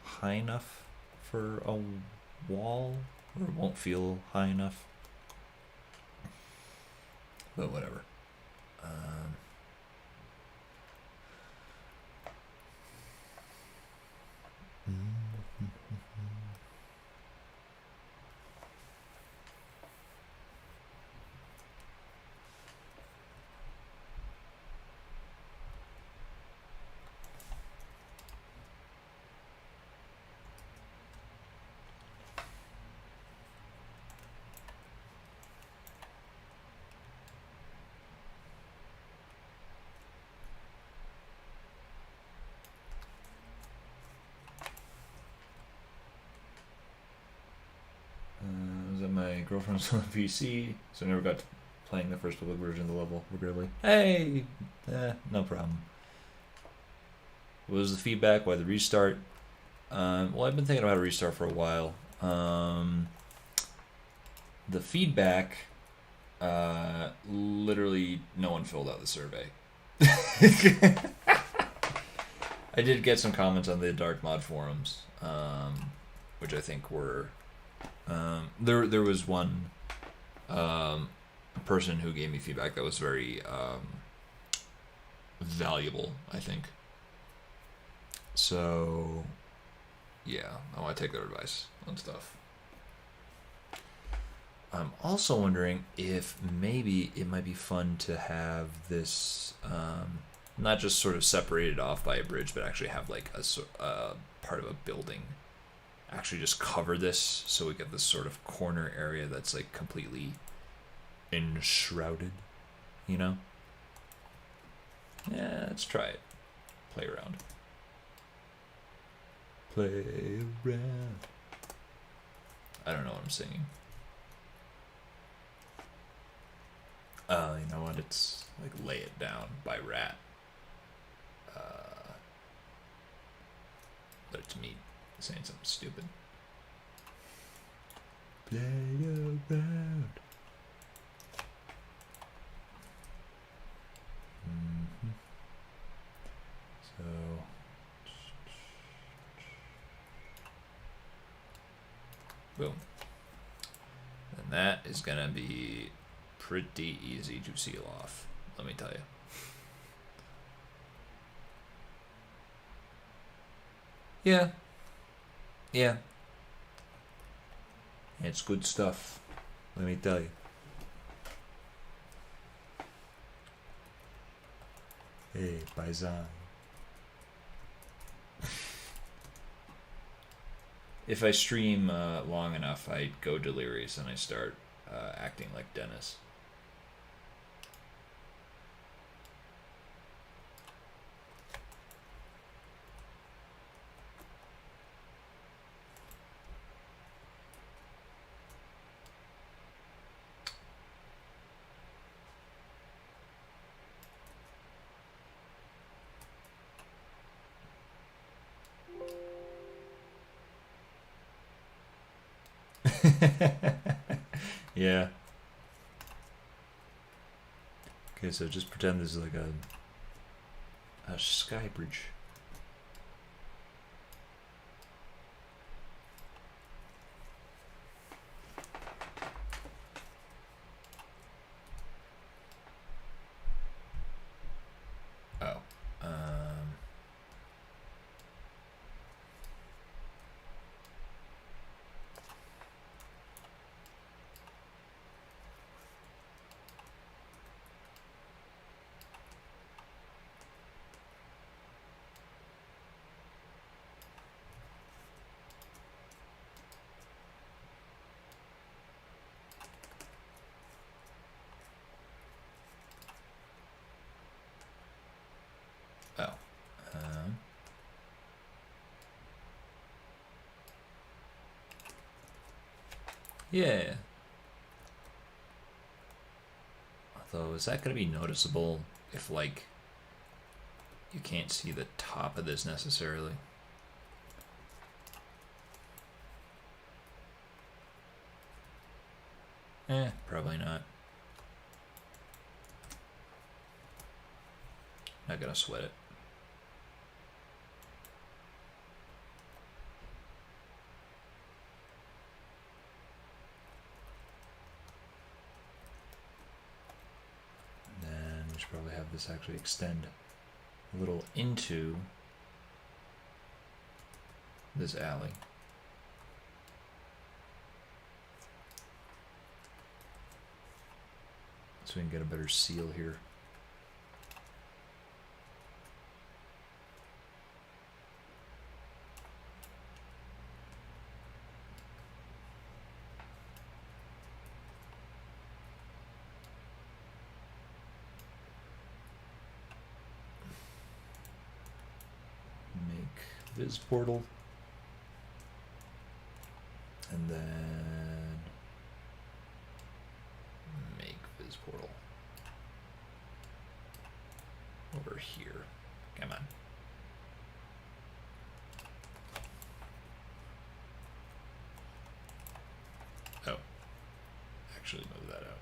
high enough for a wall, or it won't feel high enough. But whatever. Um, was at my girlfriend's on the PC, so I never got to playing the first public version of the level, regrettably. Hey! No problem. What was the feedback? Why the restart? Well, I've been thinking about a restart for a while. The feedback, literally no one filled out the survey. I did get some comments on the Dark Mod forums, which I think were there was one person who gave me feedback that was very valuable, I think. So yeah, I want to take their advice on stuff. I'm also wondering if maybe it might be fun to have this not just sort of separated off by a bridge, but actually have like a part of a building actually just cover this, so we get this sort of corner area that's like completely enshrouded, you know? Yeah, let's try it. Play around. Play around. I don't know what I'm singing. You know what? It's like Lay It Down by Rat. But it's me saying something stupid. Play around. So boom. And that is gonna be pretty easy to seal off, let me tell you. Yeah. Yeah. It's good stuff, let me tell you. Hey, paisan. If I stream long enough, I go delirious and I start acting like Dennis. Yeah. Okay, so just pretend this is like a sky bridge. Oh. Oh. Yeah. Although, is that going to be noticeable if, like, you can't see the top of this necessarily? Probably not. Not gonna sweat it. And then we should probably have this actually extend a little into this alley. So we can get a better seal here. Make viz portal. And then make viz portal over here. Come on. Oh, actually move that out.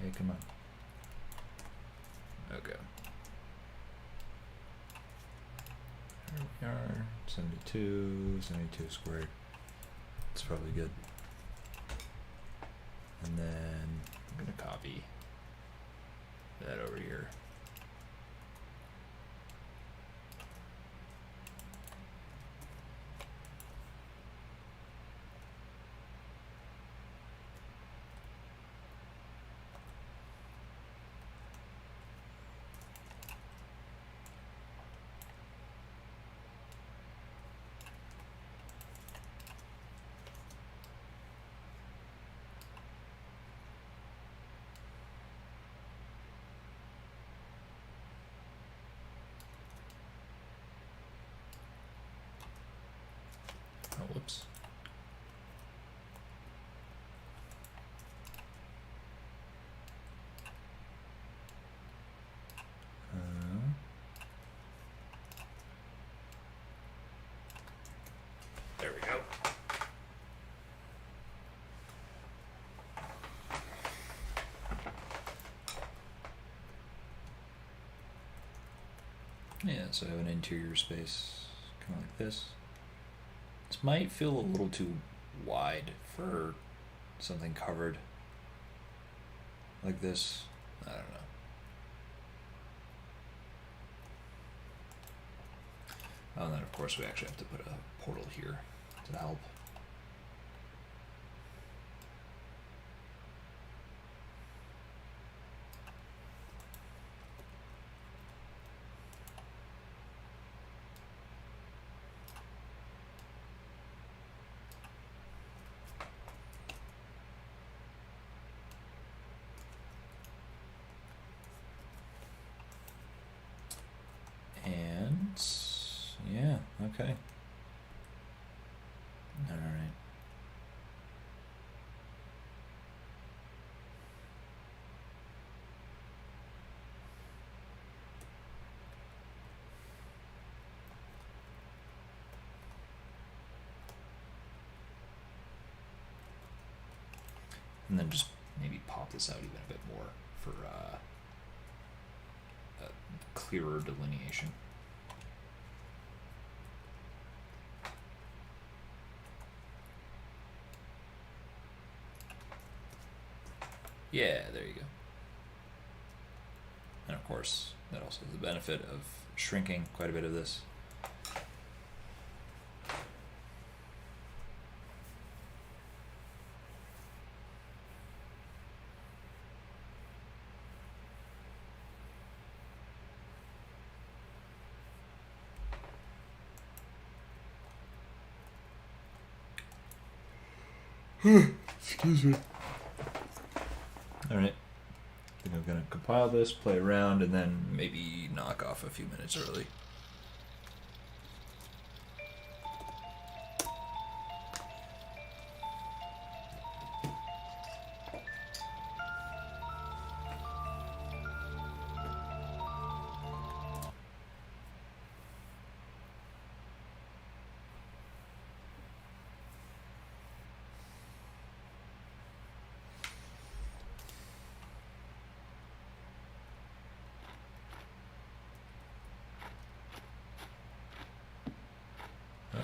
Hey, come on. Okay. There we are. 72 squared. It's probably good. And then I'm gonna copy that over here. Oh, whoops. There we go. Yeah, so I have an interior space kind of like this. This might feel a little too wide for something covered like this. I don't know. Oh, and then of course we actually have to put a portal here to help. And yeah, okay. All right. And then just maybe pop this out even a bit more for a clearer delineation. Yeah, there you go. And of course, that also has the benefit of shrinking quite a bit of this. Excuse me. All right. I think I'm gonna compile this, play around, and then maybe knock off a few minutes early.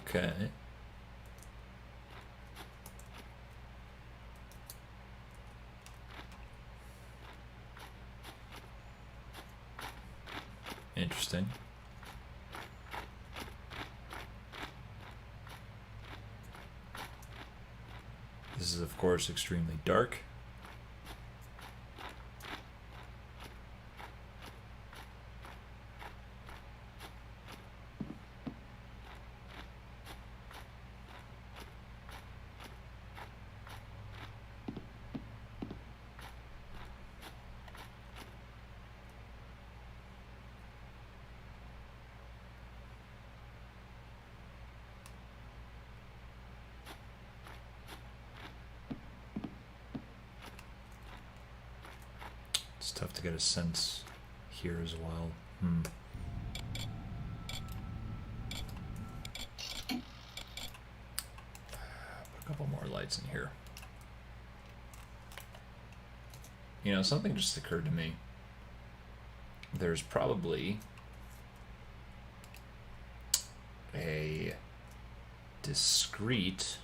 Okay. Interesting. This is, of course, extremely dark. It's tough to get a sense here as well. Put a couple more lights in here. You know, something just occurred to me. There's probably a discrete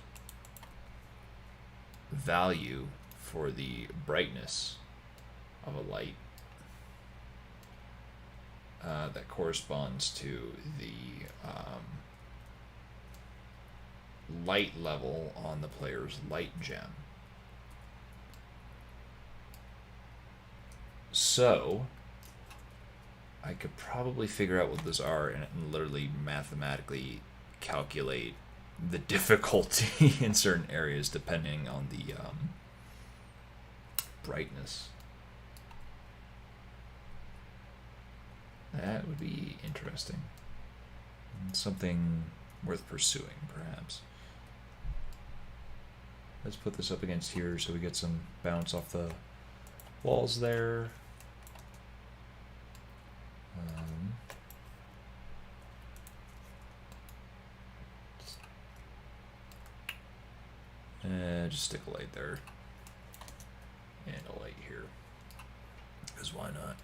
value for the brightness of a light that corresponds to the light level on the player's light gem. So I could probably figure out what those are and literally mathematically calculate the difficulty in certain areas depending on the brightness. That would be interesting. Something worth pursuing, perhaps. Let's put this up against here so we get some bounce off the walls there. Just stick a light there. And a light here. Because why not?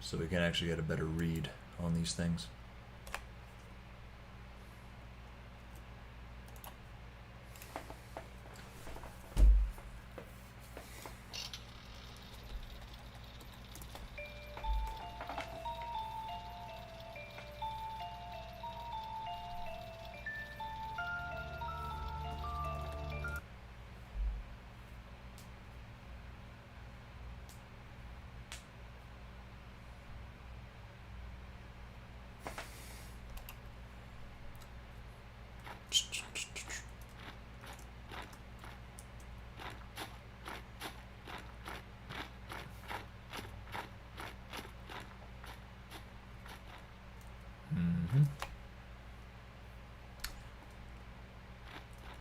So we can actually get a better read on these things.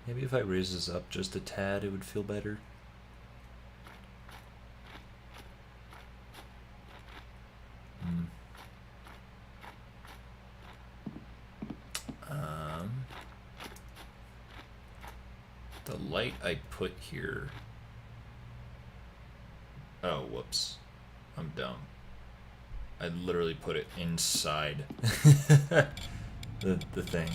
Maybe if I raise this up just a tad, it would feel better. The light I put here. Oh, whoops. I'm dumb. I literally put it inside the thing.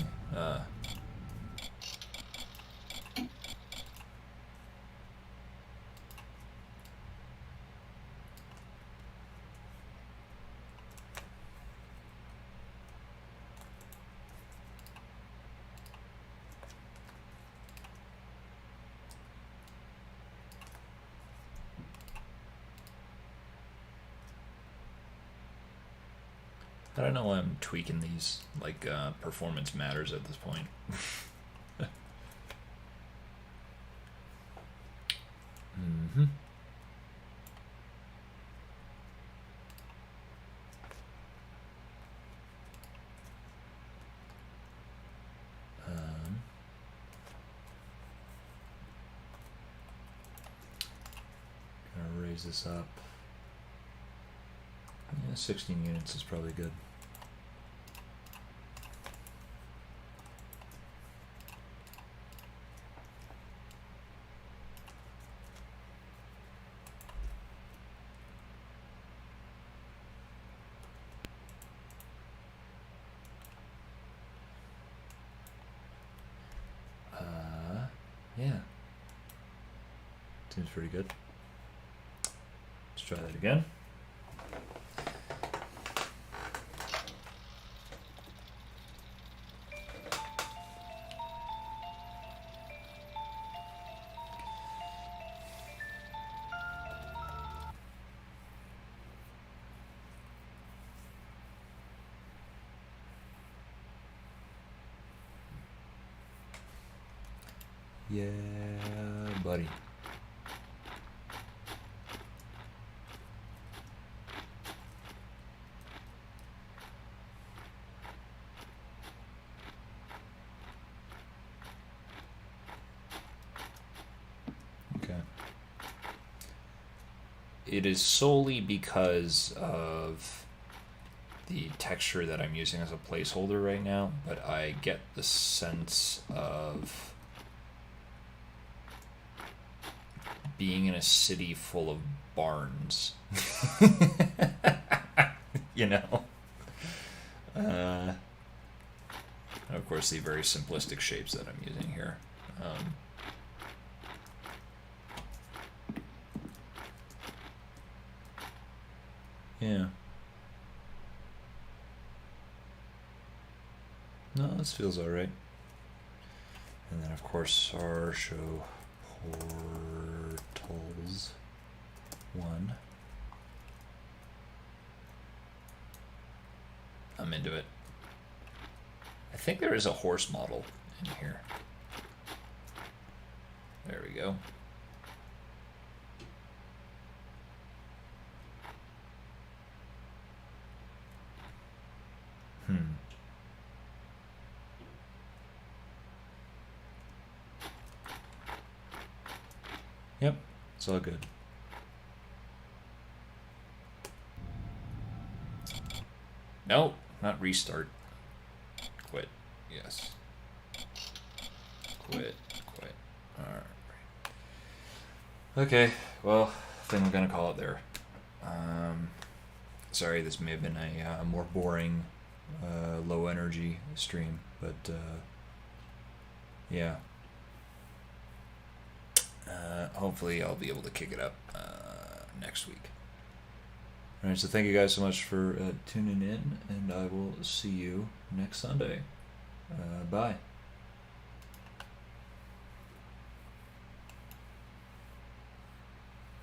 I don't know why I'm tweaking these, like, performance matters at this point. Mm-hmm. Gonna raise this up. Yeah, 16 units is probably good. Yeah. Seems pretty good. Let's try that again. Yeah, buddy. Okay. It is solely because of the texture that I'm using as a placeholder right now, but I get the sense of being in a city full of barns. You know? Of course, the very simplistic shapes that I'm using here. Yeah. No, this feels alright. And then, of course, our show portals 1. I'm into it. I think there is a horse model in here. There we go. Yep, it's all good. No, not restart. Quit. Yes. Quit. Alright. Okay, well, I think I'm gonna call it there. Sorry, this may have been a more boring, low energy stream, but yeah. Hopefully I'll be able to kick it up next week. Alright, so thank you guys so much for tuning in, and I will see you next Sunday. Bye.